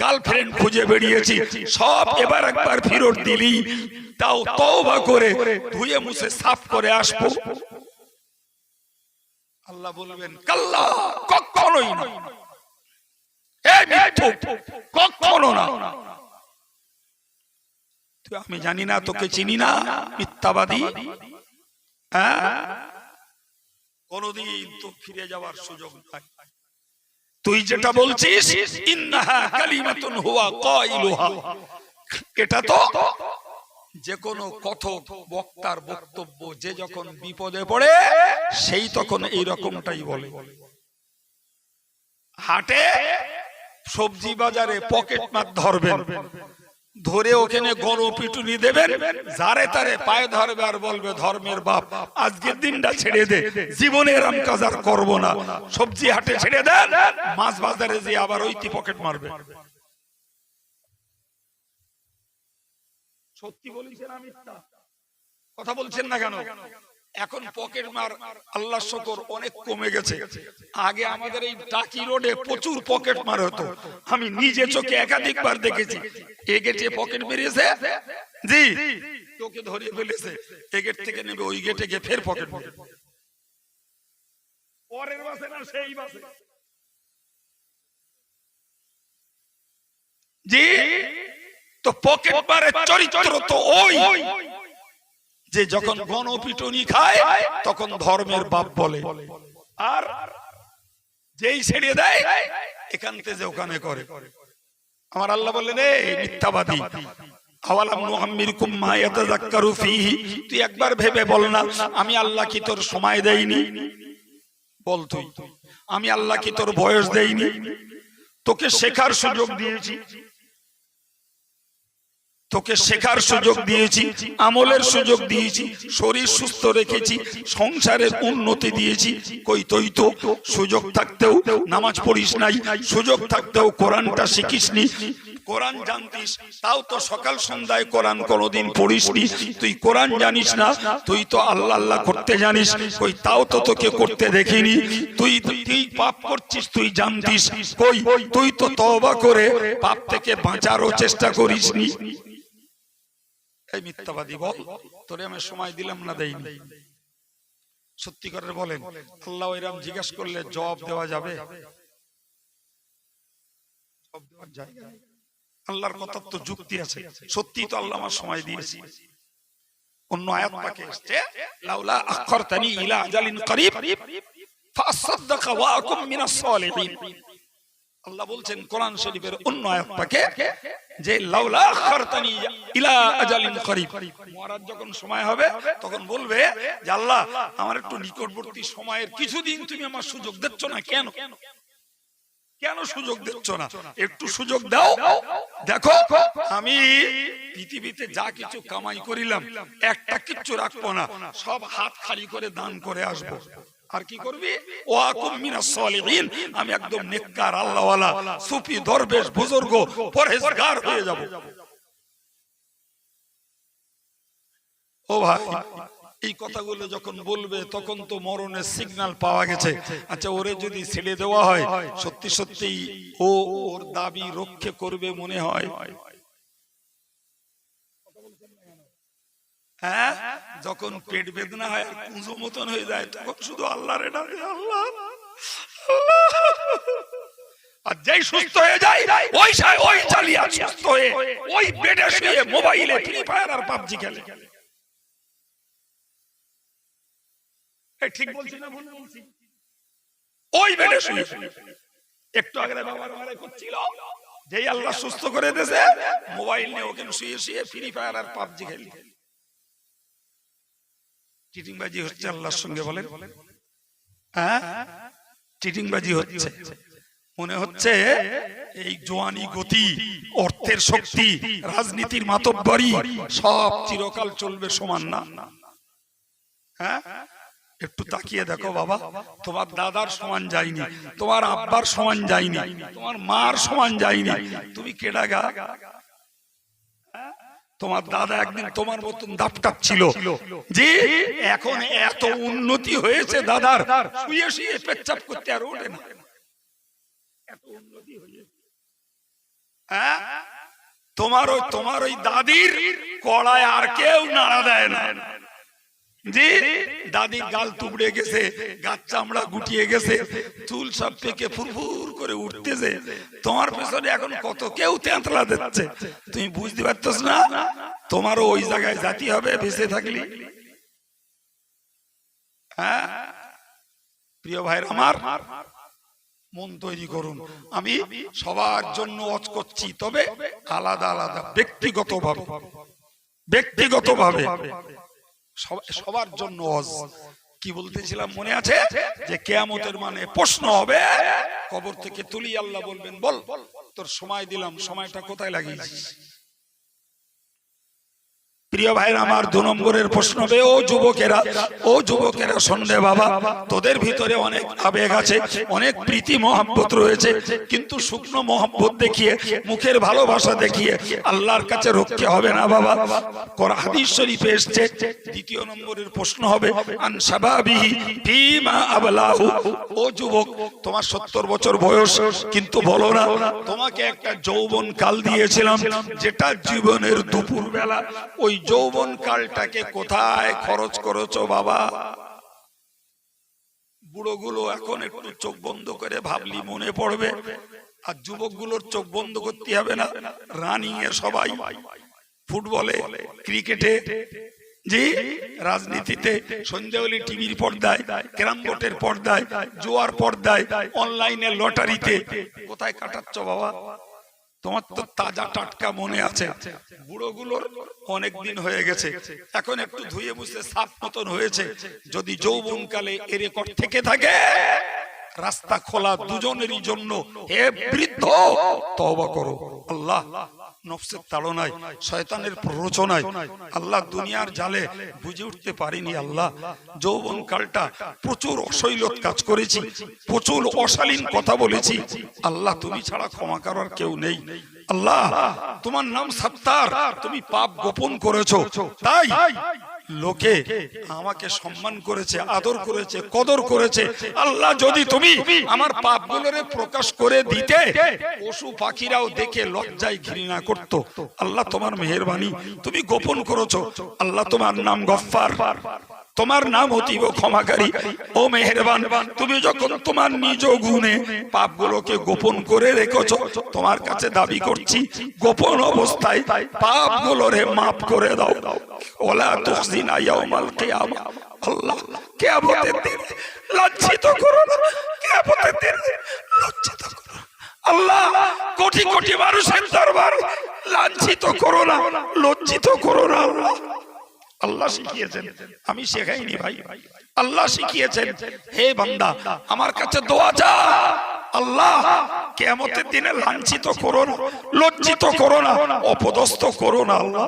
গার্লফ্রেন্ড খুঁজে বেরিয়েছি, সব এবার একবার ফেরত দিলি, তাও তওবা করে ধুয়ে মুছে সাফ করে আসবো। আল্লাহ বলবেন, কাল্লা, কখনোই না, এই মিথ্যুক, কখনো না। তুই আমি জানি না, তোকে চিনি না, মিথ্যাবাদী, হ্যাঁ, কোনদিন তো ফিরে যাওয়ার সুযোগ নাই। তুই যেটা বলছিস, ইন্নাহা কালিমাতুন হুয়া কাইলুহা, এটা তো যে কোনো কথক বক্তার বক্তব্য, যে যখন বিপদে পড়ে সেই তখন এই রকমটাই বলে। হাটে সবজি বাজারে পকেট মার ধরবেন, ধরে ওখানে গণপিটুনি দেবেন, যারে তারে পায়ে ধরবে আর বলবে, ধর্মের বাপ আজকের দিনটা ছেড়ে দে, জীবনে এরম কাজ আর করবো না। সবজি হাটে ছেড়ে দেন, মাছ বাজারে যে আবার ওইটি পকেট মারবে। সত্যি বলছেন না মিথ্যা? কথা বলছেন না কেন? এখন পকেট মার আল্লাহর শুকর অনেক কমে গেছে। আগে আমাদের এই টাকি রোডে প্রচুর পকেট মার হতো, আমি নিজে চোখে একাধিকবার দেখেছি। এ গেটে পকেট মেরেছে, জি, তোকে ধরিয়ে ফেলেছে, এ গেট থেকে নেবে ওই গেটে গিয়ে ফের পকেট মারে, পরের বাসে না সেই বাসে, জি। তো পকেট মারের চরিত্র তো ওই যে যখন গণপিটুনি খায় তখন ধর্মের বাপ বলে, আর যেই ছেড়ে দেয় এখান থেকে ওখানে করে। আমার আল্লাহ বললেন, এই মিথ্যাবাদী, আওয়ালাম নুআম্মিরকুম মা ইয়াতাযাক্কারু ফীহি, তুই একবার ভেবে বল না, আমি আল্লাহ কি তোর সময় দেইনি? বল তুই, আমি আল্লাহ কি তোর বয়স দেইনি? তোকে শেখার সুযোগ দিয়েছি, তোকে শেখার সুযোগ দিয়েছি, আমলের সুযোগ দিয়েছি, শরীর সুস্থ রেখেছি, সংসারের উন্নতি দিয়েছি, কই তুই তো সুযোগ থাকতেও নামাজ পড়িস নাই, সুযোগ থাকতেও কোরআনটা শিখিসনি, কোরআন জানতিস তাও তো সকাল সন্ধ্যায় কোরআন কোনোদিন পড়িসনি, তুই কোরআন জানিস না, তুই তো আল্লাহ আল্লাহ করতে জানিস, কই তাও তো তোকে করতে দেখিনি, তুই পাপ করছিস তুই জানতিস, কই তুই তো তওবা করে পাপ থেকে বাঁচারও চেষ্টা করিসনি। এই মিথ্যাবাদী বল, তোরে আমি সময় দিলাম না দেইনি? সত্যি করে বলেন, আল্লাহ এরকম জিজ্ঞাসা করলে জবাব দেওয়া যাবে? আল্লাহর কথা তো যুক্তি আছে, সত্যি তো আল্লাহ আমার সময় দিয়েছি। অন্য আয়াত পাকে এসেছে, লাউলা আখরতানি ইলা আজালিন করিব ফাসাদদাকা ওয়া আকুম মিনাস সালিহিন। আল্লাহ বলছেন কোরআন শরীফের অন্য আয়াত পাকে যে লাউলা আখরতানি ইলা আজালিন করিব, মরার যখন সময় হবে তখন বলবে যে আল্লাহ আমার একটু নিকটবর্তী সময়ের কিছুদিন তুমি আমার সুযোগ দিচ্ছ না, কেন কেন সুযোগ দিচ্ছ না? একটু সুযোগ দাও, দেখো আমি পৃথিবীতে যা কিছু কামাই করিলাম একটা কিচ্ছু রাখবো না, সব হাত খালি করে দান করে আসবো। আর কি করবি? ওয়া আকুম মিনাস সালিহিন, আমি একদম নেককার আল্লাহওয়ালা সুফি দরবেশ বুজুর্গ পরহেজগার হয়ে যাব। ও ভাই, এই কথাগুলো যখন বলবে তখন তো মরণের সিগন্যাল পাওয়া গেছে। আচ্ছা, ওরে যদি ছেড়ে দেওয়া হয় সত্যি সত্যি ওর দাবি রক্ষা করবে মনে হয়? হ্যাঁ, যখন পেট বেদনা হয় আর কুঁজো মতন হয়ে যায় তখন শুধু আল্লাহর ডাকে, আল্লাহ। আর যেই সুস্থ হয়ে যায় ওই চালিয়ে সুস্থ হয়ে ওই বেডে শুয়ে মোবাইলে ফ্রি ফায়ার আর পাবজি খেলে। ঠিক বলছি না ভুল বলছি? ওই বেডে শুয়ে একটু আগে বাবার মারে করছিল, যেই আল্লাহ সুস্থ করে দিয়েছে মোবাইল নিয়ে ওখানে শুয়ে শুয়ে ফ্রি ফায়ার আর পাবজি খেলে। চিটিংবাজি হচ্ছে আল্লাহর সঙ্গে, বলেন? হ্যাঁ, চিটিংবাজি হচ্ছে। মনে হচ্ছে এই জোয়ানি গতি, অর্থের শক্তি, রাজনীতির মাতব্বরি সব চিরকাল চলবে সমান না। হ্যাঁ, একটু তাকিয়ে দেখো বাবা, তোমার দাদার সমান যায়নি, তোমার আব্বার সমান যায়নি, তোমার মার সমান যায়নি, তুমি কেডা গা? তোমার দাদা একদিন তোমার মতন দাপটাপ ছিল, যে এখন এত উন্নতি হয়েছে দাদার, শুয়ে শুয়ে পেচ্ছাপ করতে আর ওঠে না, এত উন্নতি হয়েছে। হ্যাঁ, তোমার ওই দাদির কড়ায় আর কেউ নাড়া দেয় না। জি, দাদির গাল তুবড়ে গেছে, গাছ চামড়া গুটিয়ে গেছে, চুল সব পেকে ফুরফুর করে উঠতেছে, তোমার পেছনে এখন কত কেউ তেঁতলা দিচ্ছে, তুমি বুঝতে পারতেছ না? তোমারও ওই জায়গায় জাতি হবে বেঁচে থাকলে। হ্যাঁ, প্রিয় ভাইরা আমার, মন তৈরি করুন। আমি সবার জন্য ওয়াজ করছি, তবে আলাদা আলাদা ব্যক্তিগতভাবে সবার জন্য ওয়াজ। কি বলতেছিলাম মনে আছে? যে কিয়ামতের মানে প্রশ্ন হবে, কবর থেকে তুলি আল্লাহ বলবেন, বল তোর সময় দিলাম, সময়টা কোথায় লাগিয়েছিস? প্রিয় ভাইরা আমার, 2 নম্বরের প্রশ্ন হবে, ও যুবকেরা শুনবে বাবা, তোদের ভিতরে অনেক আবেগ আছে, অনেক প্রীতি মহব্বত রয়েছে, কিন্তু শুকনো মহব্বত দেখিয়ে, মুখের ভালোবাসা দেখিয়ে আল্লাহর কাছে রক্ষে হবে না বাবা। কোরআন হাদিস শরীফে এসেছে। 2 নম্বরের প্রশ্ন হবে, আন শাবাবিহি ফীমা আবলাহু, ও যুবক, তোমার 70 বছর বয়স, কিন্তু বলো না তোমাকে একটা যৌবন কাল দিয়েছিলাম, যেটা জীবনের দুপুর বেলা, ওই যৌবন কালটাকে কোথায় খরচ করেছো বাবা? বুড়োগুলো এখন একটু চোখ বন্ধ করে ভাবলি মনে পড়বে, আর যুবকগুলোর চোখ বন্ধ করতে হবে না। রানিং এ সবাই, ফুটবলে, ক্রিকেটে, জি, রাজনীতিতে, সন্ধ্যা হলে টিভির পর্দায়, ক্যারাম বোর্ডের পর্দায়, জুয়ার পর্দায়, অনলাইনে, লটারিতে, কোথায় কাটাচ্ছ বাবা? তোমার তো তাজা টাটকা মনে আছে, বুড়োগুলোর অনেক দিন হয়ে গেছে, এখন একটু ধুয়ে মুছে সাফ মতন হয়েছে। যদি যৌবনকালে এ রেকর্ড থেকে থাকে, রাস্তা খোলা দুজনেরই জন্য। হে বৃদ্ধ, তওবা করো, আল্লাহ নফসের তাড়নায়, শয়তানের প্ররোচনায়, আল্লাহ দুনিয়ার জালে বুঝে উঠতে পারিনি। আল্লাহ যৌবন কালটা প্রচুর অশৈলত কাজ করেছি, প্রচুর অশালীন কথা বলেছি। আল্লাহ তুমি ছাড়া ক্ষমা করার কেউ নেই। আল্লাহ তোমার নাম সত্তার, তুমি পাপ গোপন করেছো, তাই লোকে আমাকে সম্মান করেছে, আদর করেছে, কদর করেছে। আল্লাহ যদি তুমি আমার পাপগুলোরে প্রকাশ করে দিতে, পশু পাখিরাও দেখে লজ্জায় ঘৃণা করত। আল্লাহ তোমার মেহেরবানি, তুমি গোপন করেছো। আল্লাহ তোমার নাম গফফার, তোমার নাম অতীব ক্ষমাকারী ও মেহেরবান। তুমি যখন তোমার নিজ গুণে পাপগুলোকে গোপন করে রেখেছো, তোমার কাছে দাবি করছি গোপন অবস্থায় পাপগুলোরে মাফ করে দাও। ওলা তুখজিনা ইয়াউমাল কিয়ামা। আল্লাহ কিয়ামতের দিন লজ্জিত করো না, কিয়ামতের দিন লজ্জিত করো। আল্লাহ কোটি কোটি মানুষের দরবার লাঞ্ছিত করো না, লজ্জিত করো না। আল্লাহ আল্লাহ শিখিয়েছেন, আমি শেখাইনি ভাই, আল্লাহ শিখিয়েছেন। হে বান্দা আমার কাছে দোয়া চা, আল্লাহ কিয়ামতের দিনে লাঞ্ছিত করো না, লজ্জিত করো না, অপদস্থ করো না। আল্লাহ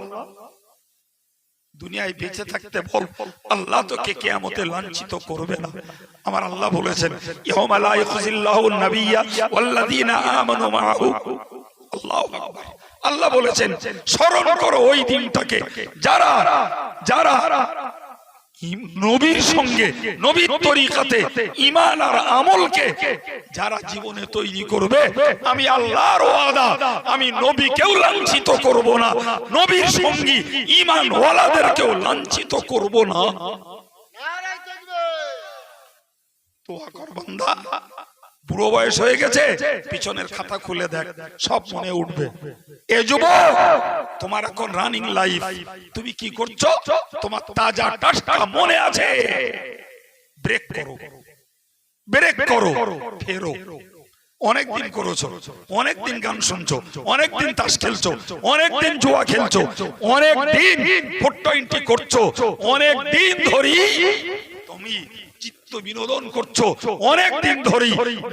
দুনিয়ায় বেঁচে থাকতে বল, আল্লাহ তোকে কিয়ামতে লাঞ্ছিত করবে না। আমার আল্লাহ বলেছেন ইয়াউমা লা ইখজিল্লাহুন নাবিয়্যা ওয়াল্লাযীনা আমানু মাআহু। আল্লাহু আকবার। আল্লাহ বলেছেন স্মরণ করো ওই দিনটাকে, যারা যারা নবীর সঙ্গে, নবীর তরিকাতে ঈমান আর আমলকে যারা জীবনে তৈরি করবে, আমি আল্লাহর ওয়াদা, আমি নবীকেও লাঞ্ছিত করব না, নবীর সঙ্গী ঈমান ওয়ালাদেরকেও লাঞ্ছিত করব না। দোয়া কর বান্দা, বুড়ো বয়স হয়ে গেছে, পিছনের খাতা খুলে দেখ, সব মনে উঠবে। এ যুবক তোমার এখন রানিং লাইফ, তুমি কি করছো তোমার তাজা টাটকা মনে আছে। ব্রেক করো, ব্রেক করো, ফেরো। অনেকদিন করেছো, অনেকদিন গান শুনছো, অনেকদিন তাস খেলছো, অনেকদিন জুয়া খেলছো, অনেকদিন 420 করছো, অনেকদিন ধরে তুমি চিত্ত বিনোদন করছো, অনেকদিন ধরে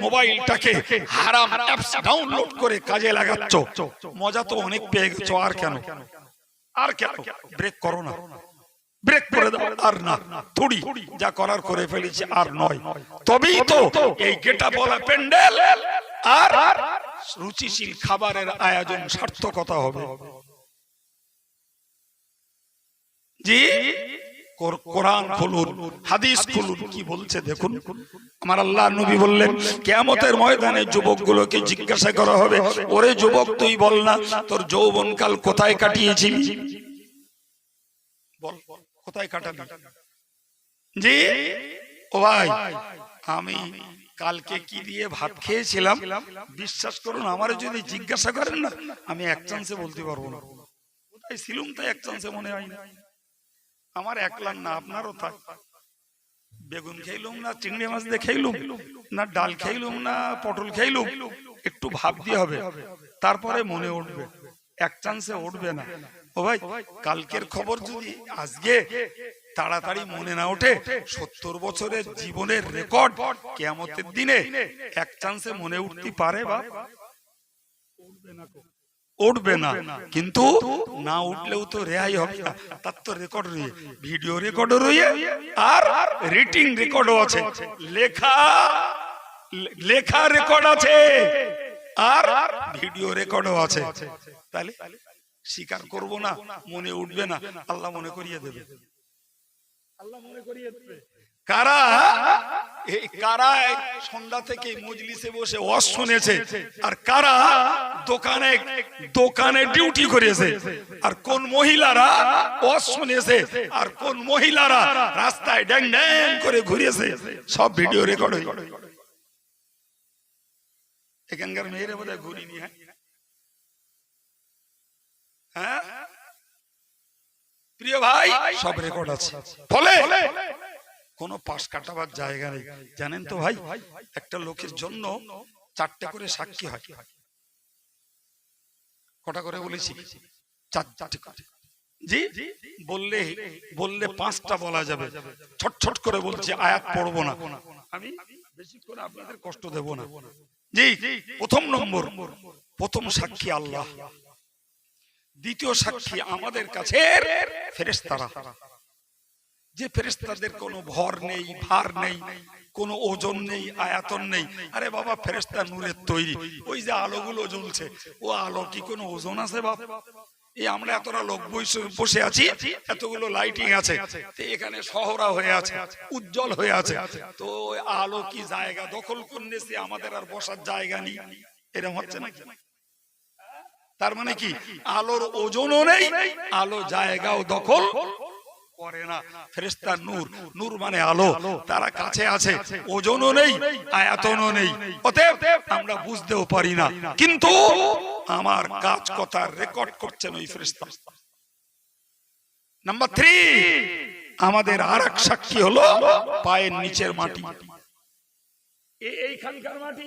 মোবাইলটাকে হারাম অ্যাপস ডাউনলোড করে কাজে লাগাচ্ছ। মজা তো অনেক পেয়ে গেছো, আর কেন, আর কেন? ব্রেক করো না, ব্রেক করে দাও। আর না, থোড়ি যা করার করে ফেলেছি, আর নয়। তবেই তো এই গেটা বলা প্যান্ডেল আর রুচিশীল খাবারের আয়োজন সার্থকতা হবে। জি, কোরআন খুলুন, হাদিস খুলুন, কি বলছে দেখুন। আমার আল্লাহ নবী বললেন কিয়ামতের ময়দানে যুবকগুলোকে জিজ্ঞাসা করা হবে, ওরে যুবক তুই বল না তোর যৌবনকাল কোথায় কাটিয়েছিলি, বল কোথায় কাটালি। জি ও ভাই, আমি কালকে কি দিয়ে ভাত খেয়েছিলাম, বিশ্বাস করুন আমার যদি জিজ্ঞাসা করেন না, আমি এক চান্সে বলতে পারবো না। কোথায় ছিলুম তাই এক চান্সে মনে হয় না। আমার একলার না, আপনারও থাক। বেগুন খাইলুম না চিংড়ি মাছ দিয়ে খাইলুম না, ডাল খাইলুম না পটল খাইলুম, একটু ভাবতে হবে, তারপরে মনে উঠবে, এক চান্সে উঠবে না। ও ভাই, কালকের খবর যদি আজকে তাড়াতাড়ি মনে না ওঠে, 70 বছরের জীবনের রেকর্ড কিয়ামতের দিনে এক চান্সে মনে উঠতে পারে বা উঠবে না। কিন্তু না উঠলেও তো রেহাই হবে না, তার তো রেকর্ড রয়ে, ভিডিও রেকর্ডও রয়ে, আর রিটিং রেকর্ডও আছে, লেখা লেখা রেকর্ড আছে, আর ভিডিও রেকর্ডও আছে। তাহলে স্বীকার করব না, মনে উঠবে না, আল্লাহ মনে করিয়ে দেবে, আল্লাহ মনে করিয়ে দেবে। কারা কারা সন্ধ্যা থেকে মজলিসে বসে ওয়াজ শুনেছে, আর কারা দোকানে দোকানে ডিউটি করেছে, আর কোন মহিলারা ওয়াজ শুনেছে, আর কোন মহিলারা রাস্তায় ড্যাং ড্যাং করে ঘুরেছে, সব ভিডিও রেকর্ড হয়ে। এখানকার মেয়েরা বোধহয় ঘুরিনি। হ্যাঁ প্রিয় ভাই, সব রেকর্ড আছে, ফলে কোন পাশ কাটাবার জায়গা নেই। জানেন তো ভাই, একটা লোকের জন্য 4টে করে সাক্ষী হয়। কটা করে বলেছি? 4টে করে। জি, বললে বললে 5টা বলা যাবে। ছোট ছোট করে বলছি, আয়াত পড়বো না আমি, বেশি করে আপনাদের কষ্ট দেব না। জি, প্রথম নম্বর, প্রথম সাক্ষী আল্লাহ। দ্বিতীয় সাক্ষী আমাদের কাছে ফেরেশতারা, যে ফেরেশতাদের কোনো ভর নেই, ভার নেই, কোনো ওজন নেই, আয়াতন নেই। আরে বাবা, ফেরেশতা নূরের তৈরি। ওই যে আলোগুলো জ্বলছে, ও আলো কি কোনো ওজন আছে বাপ? এই আমরা এতটা লোক বসে আছি, এতগুলো লাইটিং আছে, এখানে শহরা হয়ে আছে, উজ্জ্বল হয়ে আছে, তো আলো কি জায়গা দখল করতেছে? আমাদের আর বসার জায়গা নেই, এরকম হচ্ছে নাকি? তার মানে কি, আলোর ওজনও নেই, আলো জায়গাও দখল করে না। ফেরেশতা নূর, নূর মানে আলো, তারা কাছে আছে, ওজনও নেই, আয়াতনও নেই, অতএব আমরা বুঝতেও পারি না, কিন্তু আমার কাজ কথা রেকর্ড করছেন ওই ফেরেশতা। নাম্বার 3, আমাদের আরেক সাক্ষী হলো পায়ের নিচের মাটি, এইখানকার মাটি,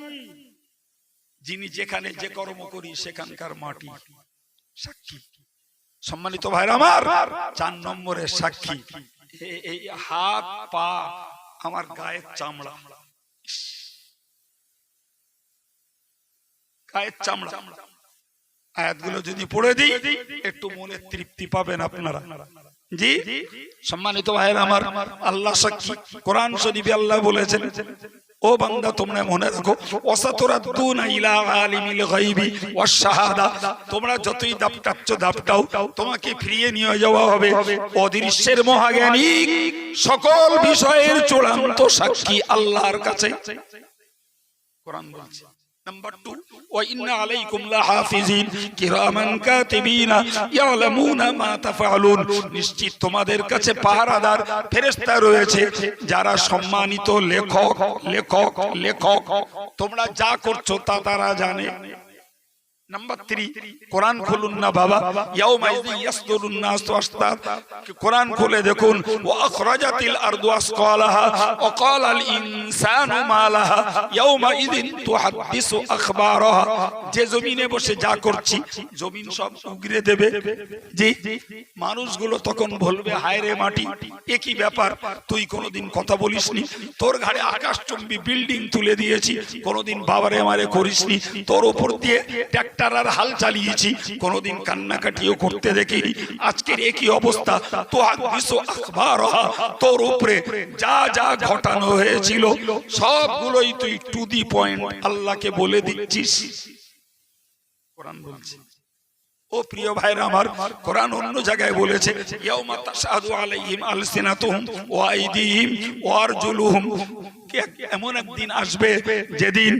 যিনি যেখানে যে কর্ম করি সেখানকার মাটি সাক্ষী। সম্মানিত ভাইরা আমার, 4 নম্বরের সাক্ষী এই হাত পা, আমার গায়ের চামড়া, গায়ের চামড়া। আয়াতগুলো যদি পড়ে দিই একটু মনে তৃপ্তি পাবেন আপনারা। জি সম্মানিত ভাইরা আমার, আল্লাহ সাক্ষী, কোরআন শরীফে আল্লাহ বলেছেন, ও বান্দা তোমরা মনে রাখো, ওয়াসাতুরাদ্দুনা ইলা আলিমিল গায়বি ওয়াশ শাহাদা, তোমরা যতই দাপটাচ্ছ দাপটাও, তোমাকে ফিরিয়ে নিয়ে যাওয়া হবে অদৃশ্যের মহাজ্ঞানী, সকল বিষয়ের চূড়ান্ত সাক্ষী আল্লাহর কাছে। কোরআন বলছে। নাম্বার 2, ওয়া ইন্না আলাইকুম লাহাফিজিন কিরামান কাতিবিনা ইয়ালামুনা মা তাফআলুন, নিশ্চিত তোমাদের কাছে পাহারাদার ফেরেশতা রয়েছে, যারা সম্মানিত লেখক লেখক লেখক, তোমরা যা করছো তা তারা জানে। নাম্বার 3, কোরআন খুলুন না বাবা, ইয়াউমা ইযিন ইয়াসদুরুন নাসু আশতাত, কোরআন খুলে দেখুন, ওয়া আখরাজাতিল আরদু আসকালাহা ওয়া ক্বালাল ইনসানু মা লাহা ইয়াউমা ইযিন তুহাদ্দিসু আখবারাহা, যে জমিনে বসে যা করছি জমিন সব উগরে দেবে। জি, মানুষগুলো তখন বলবে, হায় রে মাটি, এ কি ব্যাপার, তুই কোনোদিন কথা বলিসনি, তোর ঘাড়ে আকাশচুম্বী বিল্ডিং তুলে দিয়েছি, কোনোদিন বাবারে আমারে করিসনি, তোর উপর দিয়ে ট্রাক্টর হাল চালিয়েছি, কোনোদিন কান্নাকাটিও করতে দেখিনি, আজকের একই অবস্থা, তো হাদিসু আখবারহা, তোর উপরে যা যা ঘটানো হয়েছিল সবগুলোই তুই টু দি পয়েন্ট আল্লাহকে বলে দিচ্ছিস। কোরআন বলছে। ও প্রিয় ভাইরা আমার, কোরআন অন্য জায়গায় বলেছে, ইয়াউমা তাশহাদু আলাইহিম আলসিনাতুহুম ওয়া আইদিহিম ওয়া আরজুলুহুম, এমন একদিন আসবে যেদিন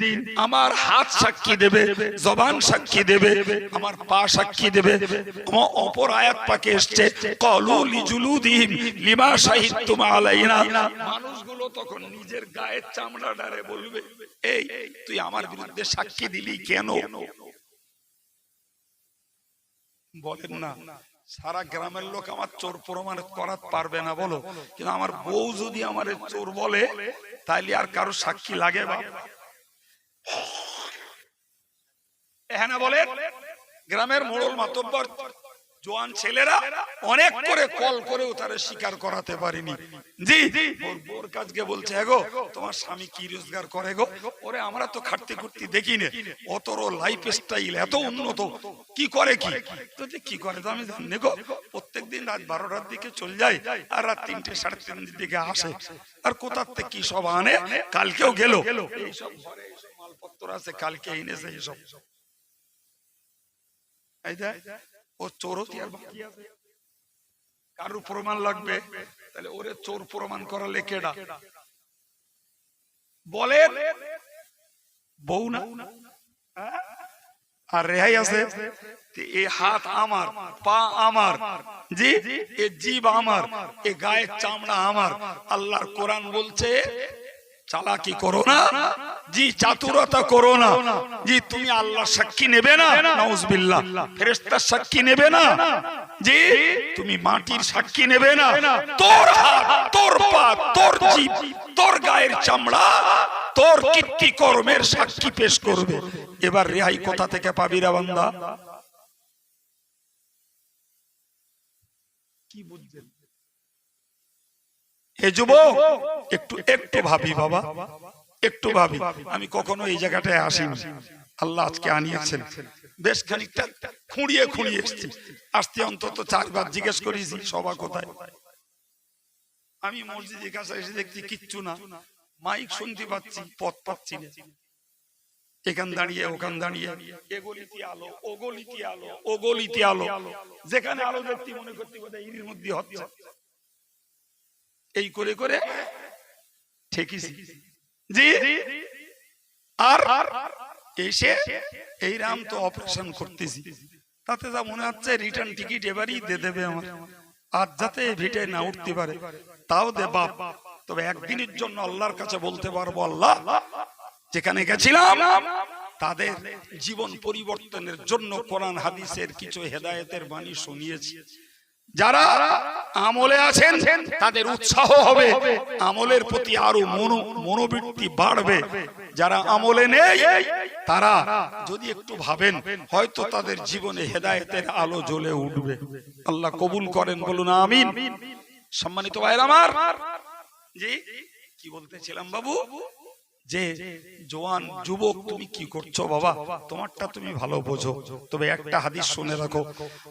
আমার হাত সাক্ষী দেবে, জবান সাক্ষী দেবে, আমার পা সাক্ষী দেবে। অপর আয়াত পাকে এসেছে, ক্বালু লিজুলুদিহিম লিমা শাহিদতুম আলাইনা, মানুষগুলো তখন নিজের গায়ের চামড়াটারে বলবে, এই তুই আমার বিরুদ্ধে সাক্ষী দিলি কেন? বলেন না, সারা গ্রামের লোক আমার চোর প্রমাণ করাতে পারবে না বলো, কিন্তু আমার বউ যদি আমার চোর বলে তাইলে আর কারো সাক্ষী লাগে? হ্যাঁ না বলেন? গ্রামের মোড়ল মাতব্বর জোয়ান ছেলেরা অনেক করে কল করেও তারা স্বীকার করাতে পারেনি। জি, ওর কাজকে বলছে, গো তোমার স্বামী কি রোজগার করে গো? ওরে আমরা তো খাটতে খুঁটতে দেখি না, অতর লাইফ স্টাইল এত উন্নত, কি করে কি? তো কি করে তো আমি জানি গো, প্রত্যেকদিন রাত 12টার দিকে চলে যায় আর রাত 3টে 3:30 দিকে আসে, আর কোথার থেকে কি সব আনে, কালকেও গেল, এইসব ঘরে এইসব মালপত্র আছে, কালকে এনেছে এইসব। এই দেখ, ও চোরতি আর বাকি আছে, কারো প্রমাণ লাগবে, তাহলে ওরে চোর প্রমাণ করালে কেডা? বলেন, বউ না? আর রেহাই আছে? এই হাত আমার, পা আমার, জি, এ জিভ আমার, এ গায়ের চামড়া আমার। আল্লাহর কোরআন বলছে, চালাকি করো না, জি, চাতুরতা করো না, জি, তুমি আল্লাহ সাক্ষী নেবে না, নাউজুবিল্লাহ, ফেরেশতার সাক্ষী নেবে না, জি, তুমি মাটির সাক্ষী নেবে না, তোর হাত, তোর পা, তোর জিভ, তোর গায়ের চামড়া, তোর কীর্তি কর্মের সাক্ষী পেশ করবে। এবার রেহাই কোথা থেকে পাবি রে বান্দা? কি বুঝছেন? হে যুবক, একটু একটু ভাবি বাবা, একটু ভাবি। আমি কখনো এই জায়গাটায় আসিনি, আল্লাহ আজকে আনিয়েছেন। বেশ খানিকটা খুঁড়িয়ে খুঁড়িয়ে এসছি, আসতে অন্তত 4 বার জিজ্ঞেস করেছি সভা কোথায়। আমি মসজিদের কাছে এসে দেখছি কিচ্ছু না, মাইক শুনতে পাচ্ছি, পথ পাচ্ছি না। এখান দাঁড়িয়ে ওখান দাঁড়িয়ে, এগলিতে আলো, ওগলিতে আলো, ওগলিতে আলো, যেখানে আলো দেখতে মনে করতে বোধহয় এর মধ্যে হচ্ছে। এই করে করে ঠেকিছি জি। আর এসে এই রাম তো অপারেশন করতেছি, তাতে যা মনে হচ্ছে রিটার্ন টিকিট এবারই দিয়ে দেবে আমার, আর যাতে ভিটে না উঠতে পারে তাও দে বাপ। তবে একদিনের জন্য আল্লাহর কাছে বলতে পারবো, আল্লাহ যেখানে গেছিলাম তাদের জীবন পরিবর্তনের জন্য কোরআন হাদিসের কিছু হেদায়েতের বাণী শুনিয়েছি। যারা আমলে আছেন তাদের উৎসাহ হবে, আমলের প্রতি আরো মনোবৃত্তি বাড়বে। যারা আমলে নেই তারা যদি একটু ভাবেন, হয়তো তাদের জীবনে হেদায়েতের আলো জ্বলে উঠবে। আল্লাহ কবুল করেন, বলুন আমিন। সম্মানিত ভাইরা আমার, জি কি বলতেছিলাম বাবু, যে জওয়ান যুবক তুমি কি করছো বাবা, তোমারটা তুমি ভালো বোঝো। তবে একটা হাদিস শুনে রাখো,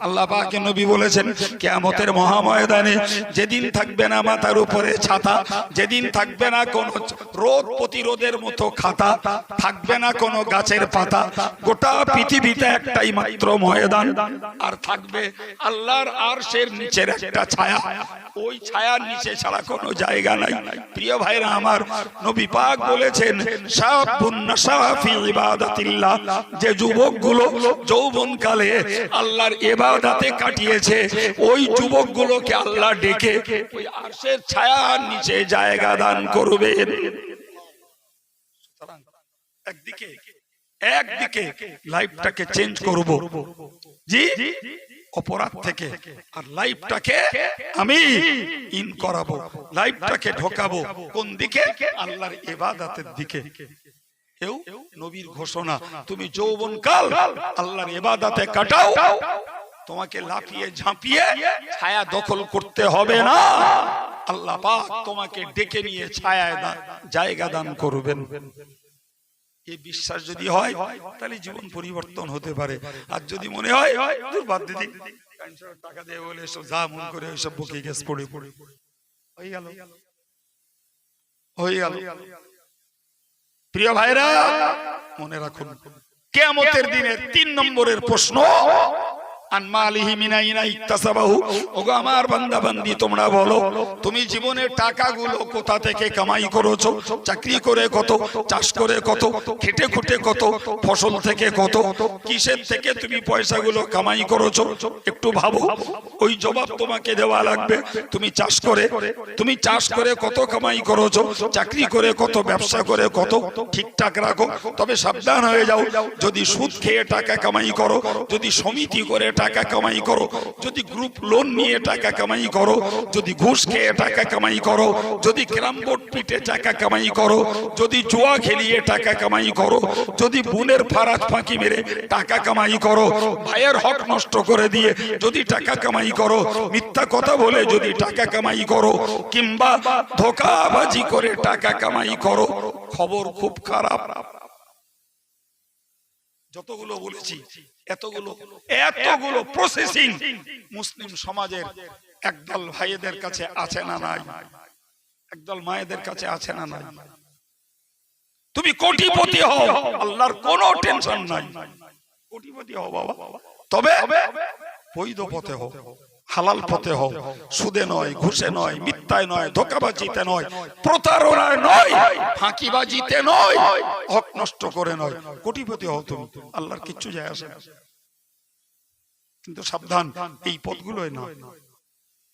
আল্লাহ পাক নবী বলেছেন কিয়ামতের মহাময়দানে যেদিন থাকবে না মাথার উপরে ছাতা, যেদিন থাকবে না কোন রোদ প্রতিরোধের মতো খাতা, থাকবে না কোন গাছের পাতা, গোটা পৃথিবীতে একটাই মাত্র ময়দান, আর থাকবে আল্লাহর আরশের নিচের একটা ছায়া, ওই ছায়ার নিচে ছাড়া কোনো জায়গা নাই। প্রিয় ভাইরা আমার, নবী পাক বলেছেন শাবুন নাশা ফি ইবাদাতিল্লাহ, যে যুবকগুলো যৌবনকালে আল্লাহর ইবাদতে কাটিয়েছে, ওই যুবকগুলোকে আল্লাহ ডেকে ওই আরশের ছায়ার নিচে জায়গা দান করবেন। একদিকে লাইফটাকে চেঞ্জ করব জি অপরাধ থেকে, আর লাইফটাকে আমি ইন করাবো, লাইফটাকে ঢোকাবো কোন দিকে, আল্লাহর ইবাদতের দিকে। এও নবীর ঘোষণা, তুমি যৌবনকাল আল্লাহর ইবাদতে কাটাও, তোমাকে লাফিয়ে ঝাঁপিয়ে ছায়া দখল করতে হবে না, আল্লাহ পাক তোমাকে ডেকে নিয়ে ছায়ায় জায়গা দান করবেন। এই বিশ্বাস যদি হয় তাহলে জীবন পরিবর্তন হতে পারে। আর যদি মনে হয় বাদ দিদি টাকা দিয়ে বলে এসব যা মন করে ওইসব বুকে গ্যাস পড়ে পড়ে হয়ে গেল। প্রিয় ভাইরা মনে রাখুন, কিয়ামতের দিনের 3 নম্বরের প্রশ্ন, আনমালিহি মিনাইনা ইকতাসাবাহু, ওগো আমার বান্দা বান্দি তোমরা বলো, তুমি জীবনের টাকাগুলো কোথা থেকে কামাই করেছো? চাকরি করে কত, চাষ করে কত, খেটে খুঁটে কত, ফসল থেকে কত, কিসের থেকে তুমি পয়সাগুলো কামাই করেছো? একটু ভাবো, ওই জবাব তোমাকে দেওয়া লাগবে। তুমি চাষ করে কত কামাই করেছো, চাকরি করে কত, ব্যবসা করে কত, ঠিকঠাক রাখো। তবে সাবধান হয়ে যাও, যদি সুদ খেয়ে টাকা কামাই করো, যদি সমিতি করে টাকা কামাই করো, যদি গ্রুপ লোন নিয়ে টাকা কামাই করো, যদি ঘুষ খেয়ে টাকা কামাই করো, যদি ক্যারাম বোর্ড পিটে টাকা কামাই করো, যদি জুয়া খেলিয়ে টাকা কামাই করো, যদি বোনের ফারাজ ফাঁকি মেরে টাকা কামাই করো, ভাইয়ের হক নষ্ট করে দিয়ে যদি টাকা কামাই করো, মিথ্যা কথা বলে যদি টাকা কামাই করো, কিংবা ধোঁকাবাজি করে টাকা কামাই করো, খবর খুব খারাপ। যতগুলো বলেছি এতগুলো প্রসেসিং মুসলিম সমাজের একদল ভাইদের কাছে আছে না নাই, একদল মায়েদের কাছে আছে না নাই। তুমি কোটিপতি হও, আল্লাহর কোনো টেনশন নাই, কোটিপতি হও বাবা, তবে বৈধ পথে হও, হালাল পথে হও, সুদে নয়, ঘুষে নয়, মিথ্যায় নয়, ধোঁকাবাজিতে নয়, প্রতারণায় নয়, ফাঁকিবাজিতে নয়, হক নষ্ট করে নয়, কোটিপতি হও তুমি, আল্লাহর কিচ্ছু যায় আসে না। কিন্তু সাবধান, এই পথগুলোই নয়।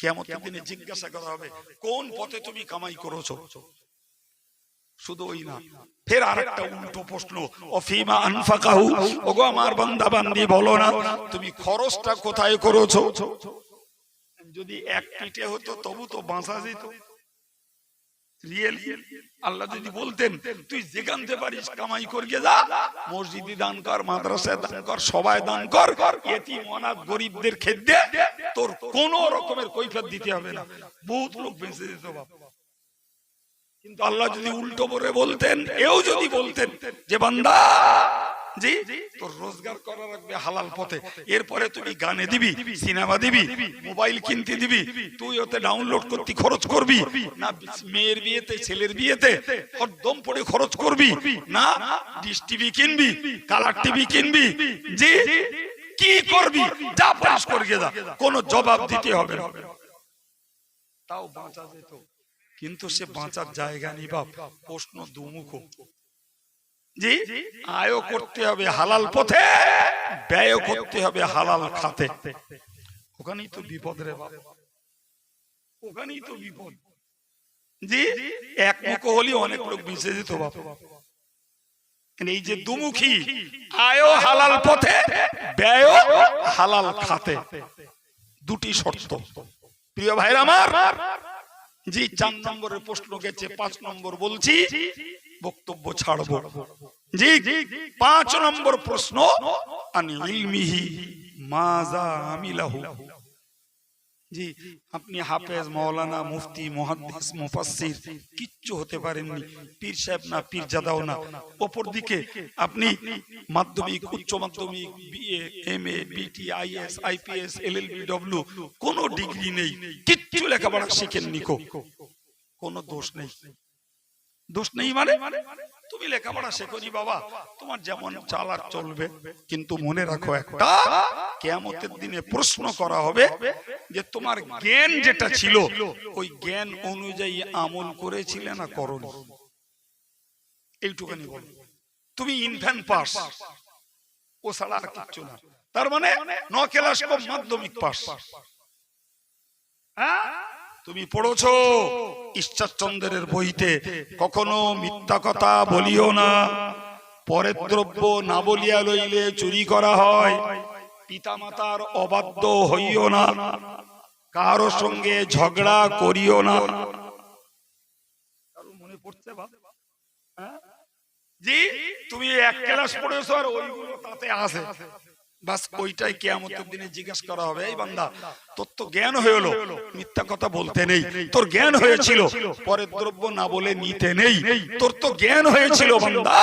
কিয়ামতের দিনে জিজ্ঞাসা করা হবে কোন পথে তুমি কামাই করেছো। শুধু ওই না, ফের আরেকটা উল্টো প্রশ্ন, অফিমা আনফাকাহু, ওগো আমার বান্দা বান্দি বলো না তুমি খরচটা কোথায় করেছো। যদি এক পিঠে হতো তবু তো বাঁচা যেত। রিয়েল আল্লাহ যদি বলতেন তুই যেখানতে পারিস কামাই করিয়ে যা, মসজিদে দান কর, মাদ্রাসায় দান কর, সবাই দান কর, এতিম অনাথ গরিবদের খেদে, তোর কোন রকমের কৈফিয়ত দিতে হবে না, বহুত লোক বেঁচে যেত বাবা। কিন্তু আল্লাহ যদি উল্টো করে বলতেন, এও যদি বলতেন যে বান্দা জি তোর রোজগার করা রাখবে হালাল পথে, এরপরে তুমি গানে দিবি, সিনেমা দিবি, মোবাইল কিনতে দিবি, তুই ওতে ডাউনলোড করতে খরচ করবি না, মেয়ের বিয়েতে ছেলের বিয়েতে হরদম পড়ে খরচ করবি না, ডিশ টিভি কিনবি, কালার টিভি কিনবি, জি কি করবি যা পাস করে যা, কোনো জবাব দিতে হবে না, তাও বাঁচা যেত। কিন্তু সে বাঁচার জায়গা নেই বাপ, প্রশ্ন দুমুখ। জি আয়ও করতে হবে হালাল পথে, ব্যয়ও করতে হবে হালাল খাতে, ওখানেই তো বিপদ রে বাপ, ওখানেই তো বিপদ। জি এক মুখ হলে অনেক লোক মিশে যেত বাপ, এই যে দুমুখী, আয়ও হালাল পথে, ব্যয়ও হালাল খাতে, দুটি শর্ত। প্রিয় ভাইরা আমার, জি 4 নম্বরের প্রশ্ন গেছে, 5 নম্বর বলছি, বক্তব্য ছাড়বো। জি 5 নম্বর প্রশ্ন, আন ইলমিহি মাযা আমিলাহু। জি আপনি হাফেজ, মাওলানা, মুফতি, মুহাদ্দিস, মুফাসসির কিচ্ছু হতে পারেননি, পীর সাহেব না, পীরজাদাও না, অপর দিকে আপনি মাধ্যমিক, উচ্চ মাধ্যমিক, বিএ, এমএ, বিটি, আইএস, আইপিএস, এলএলবি, ডব্লিউ, কোনো ডিগ্রি নেই, কিচ্ছু লেখাপড়া শিখেননি, কোনো দোষ নেই। দোষ নেই মানে তুমি লেখাপড়া শেখনি বাবা, তোমার যেমন চালার চলবে, কিন্তু মনে রাখো একটা, কিয়ামতের দিনে প্রশ্ন করা হবে যে তোমার জ্ঞান যেটা ছিল ওই জ্ঞান অনুযায়ী আমল করেছিলে না করনি, এইটুখানি বলো। তুমি ইনফ্যান্ট পাস, ও ছাড়া আর কিচ্ছু না, তার মানে 9 ক্লাস কম মাধ্যমিক পাস। হ্যাঁ তুমি পড়েছো ঈশ্বরচন্দ্রের বইতে, কখনো মিথ্যা কথা বলিও না, পরের দ্রব্য না বলিয়া লইলে চুরি করা হয়, পিতামাতার অবাধ্য হইও না, কারো সঙ্গে ঝগড়া করিও না। মনে পড়ছে বাবা? জি তুমি 1 ক্লাস পড়েছো আর ওইগুলো তাতে আছে, বাস ওইটাই কিয়ামতের দিনে জিজ্ঞাসা করা হবে, এই বান্দা তোর তো জ্ঞান হলো, মিথ্যা কথা বলতে নেই, তোর জ্ঞান হয়েছিল পরের দ্রব্য না বলে নিতে নেই, তোর তো জ্ঞান হয়েছিল বান্দা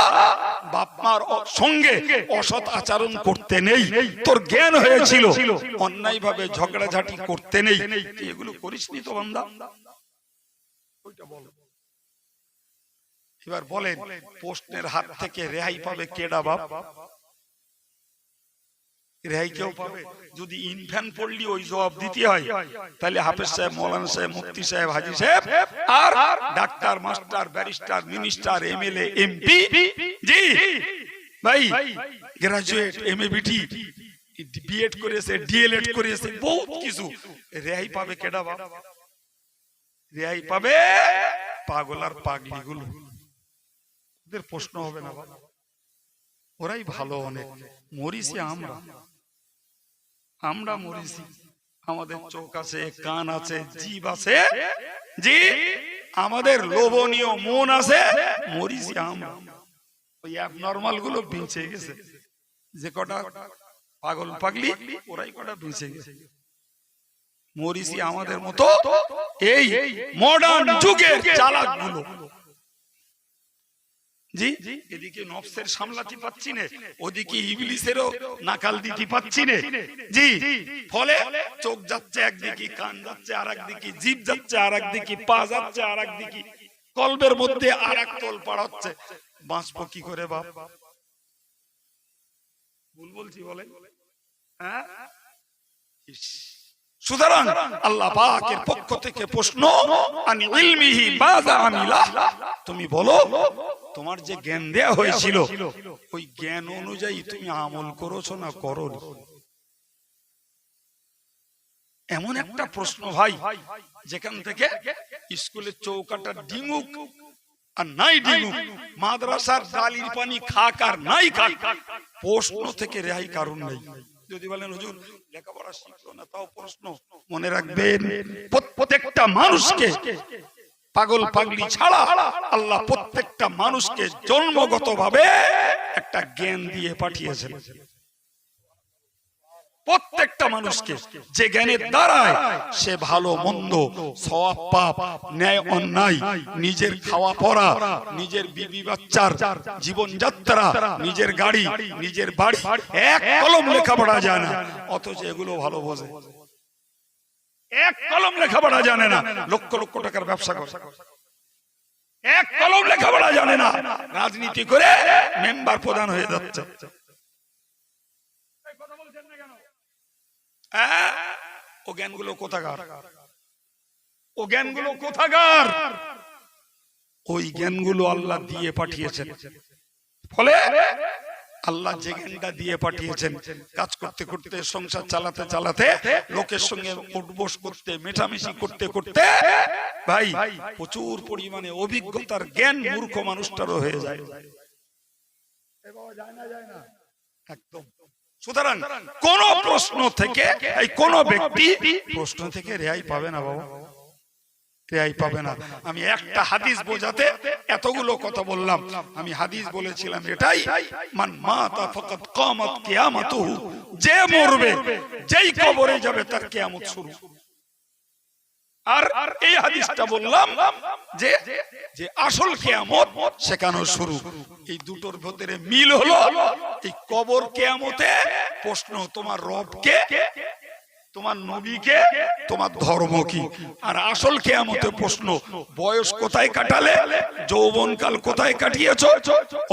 বাপ মার সঙ্গে অসৎ আচরণ করতে নেই, তোর জ্ঞান হয়েছিল অন্যায় ভাবে ঝগড়াঝাটি করতে নেই, এগুলো করিসনি তো বান্দা, ওইটা বল। এবার বলেন প্রশ্নের হাত থেকে রেহাই পাবে কেডা বাপ? রেহাই কেউ পাবে? যদি ইনফ্যান পড়লি ওই জবাব দিতে হয়, তাহলে হাফেজ সাহেব, মৌলানা সাহেব, মুফতি সাহেব, হাজি সাহেব আর doctor, master, barrister, minister, MLA, MP, জি ভাই গ্রাজুয়েট, এমএ, বিটি, বিএড করেছে, ডিএলএড করেছে, বহুত কিছু, রেহাই পাবে কেডা বাপ? রেহাই পাবে পাগল আর পাগলি গুলো, ওদের প্রশ্ন হবে না বাবা, ওরাই ভালো, অনেক মরিছি আমরা মরিছি, আমাদের চোখ আছে, কান আছে, জিভ আছে, জি আমাদের লোভনীয় মন আছে, মরিছি আমরা। ওই অ্যাবনর্মাল গুলো বেঁচে গেছে, যে কটা পাগল পাগলি ওরাই কটা বেঁচে গেছে, মরিছি আমাদের মতো এই মডার্ন যুগের চালাক গুলো। জি এদিকে নফসের সামলাতে পাচ্ছি না, ওদিকে ইবলিসেরও নাকাল দিতে পাচ্ছি না, জি ফলে চোখ যাচ্ছে একদিকে, কান যাচ্ছে আর একদিকে, জিভ যাচ্ছে আর একদিকে, পা যাচ্ছে আর একদিকে, কলবের মধ্যে আর এক তোল পাড়াচ্ছে, বাঁচবো কি করে বাপ? ভুল বলছি বলে? হ্যাঁ সুতরাং আল্লাহ পাকের পক্ষ থেকে প্রশ্ন, আনি ইলমিহি মাযা আমিলা, তুমি বলো তোমার যে জ্ঞান দেয়া হয়েছিল ওই জ্ঞান অনুযায়ী তুমি আমল করেছো না করোনি? এমন একটা প্রশ্ন ভাই, যেখান থেকে স্কুলের চৌকাটা ডিঙুক আর নাই ডিঙুক, মাদ্রাসার ডালির পানি খাক আর নাই খাক, প্রশ্ন থেকে রেহাই কারণ নেই। যদি বলেন হুজুর লেখাপড়া শিখলো না, তাও প্রশ্ন। মনে রাখবেন প্রত্যেকটা মানুষকে, পাগল পাগলি ছাড়া আল্লাহ প্রত্যেকটা মানুষকে জন্মগতভাবে একটা জ্ঞান দিয়ে পাঠিয়েছেন। প্রত্যেকটা মানুষকে যে জ্ঞানের দ্বারায় সে ভালো মন্দ, সওয়াব পাপ, ন্যায় অন্যায়, নিজের খাওয়া পড়া, নিজের বিবি বাচ্চার জীবনযাত্রা, নিজের গাড়ি, নিজের বাড়ি, এক কলম লেখাপড়া যায় না, অথচ এগুলো ভালো বোঝে। এক কলম লেখাপড়া জানে না, লক্ষ লক্ষ টাকার ব্যবসা করে। এক কলম লেখাপড়া জানে না, রাজনীতি করে মেম্বার প্রধান হয়ে যাচ্ছে। ও জ্ঞানগুলো কোথাকার? ও জ্ঞানগুলো কোথাকার? ওই জ্ঞানগুলো আল্লাহ দিয়ে পাঠিয়েছেন। ফলে আল্লাহ যে জ্ঞানটা দিয়ে পাঠিয়েছেন, কাজ করতে করতে, সংসার চালাতে চালাতে, লোকের সঙ্গে উঠবোস করতে, মেটামেশি করতে করতে ভাই প্রচুর পরিমাণে অভিজ্ঞতার জ্ঞান মূর্খ মানুষটারও হয়ে যায়। একদম। সুতরাং কোন প্রশ্ন থেকে, এই কোন ব্যক্তি প্রশ্ন থেকে রেহাই পাবে না বাবা, রেহাই পাবে না। আমি একটা হাদিস বোঝাতে এতগুলো কথা বললাম। আমি হাদিস বলেছিলাম এটাই, মান মাতা ফাকাত কামাত কিয়ামাতুহু, যে মরবে, যেই কবরে যাবে তার কিয়ামত শুরু। আর এই হাদিসটা বললাম যে যে আসল কিয়ামত সেখানেও শুরু। এই দুটোর ভিতরে মিল হলো, এই কবর কিয়ামতে প্রশ্ন তোমার রবকে, তোমার নবীকে, তোমার ধর্ম কি। আর আসল কিয়ামতে প্রশ্ন বয়স কোথায় কাটালে, যৌবনকাল কোথায় কাটিয়েছো,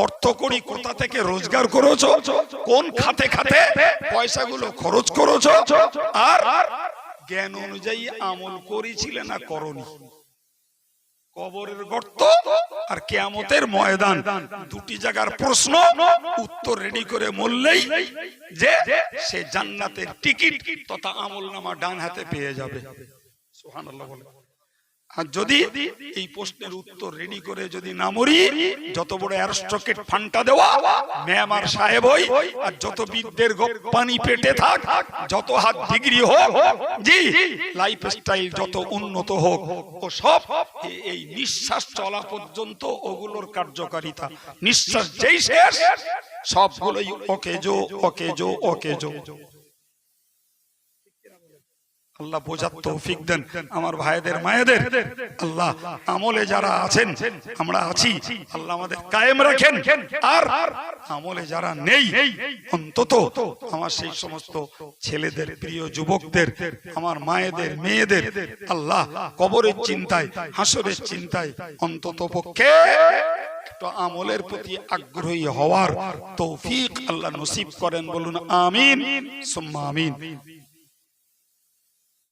অর্থকড়ি কোথা থেকে রোজগার করেছো, কোন খাতে খাতে পয়সাগুলো খরচ করেছো, আর জ্ঞান অনুযায়ী আমল করেছিলে না করনি। কবরের গর্ত আর কিয়ামতের ময়দান, দুটি জায়গার প্রশ্ন, উত্তর রেডি করে মরলেই যে সে জান্নাতের টিকিট তথা আমলনামা ডান হাতে পেয়ে যাবে। সুবহানাল্লাহ বলে। আর যদি এই প্রশ্নের উত্তর রেডি করে যদি না মরি, যত বড় অ্যারস্ট্রকেট ফান্টা দেওয়া মেয়ামার সাহেব হই, আর যত বিদ্যের পানি পেটে থাক, যত হাত ডিগ্রি হোক, জি লাইফ স্টাইল যত উন্নত হোক, ও সব এই নিঃশ্বাস চলা পর্যন্ত ওগুলোর কার্যকারিতা, নিঃশ্বাস যেই শেষ সবগুলোই অকেজো অকেজো অকেজো। আল্লাহ বোঝার তৌফিক দেন আমার ভাইদের মায়েদের। আল্লাহ আমলে যারা আছেন, আমরা আছি, আল্লাহ আমাদের কায়েম রাখেন। আর আমলে যারা নেই, অন্তত আমার সেই সমস্ত ছেলেদের, প্রিয় যুবকদের, আমার মায়েদের, মেয়েদের আল্লাহ কবরের চিন্তায়, হাসরের চিন্তায় অন্তত পক্ষে একটু আমলের প্রতি আগ্রহী হওয়ার তৌফিক আল্লাহ নসিব করেন। বলুন আমিন সুম্মা আমিন।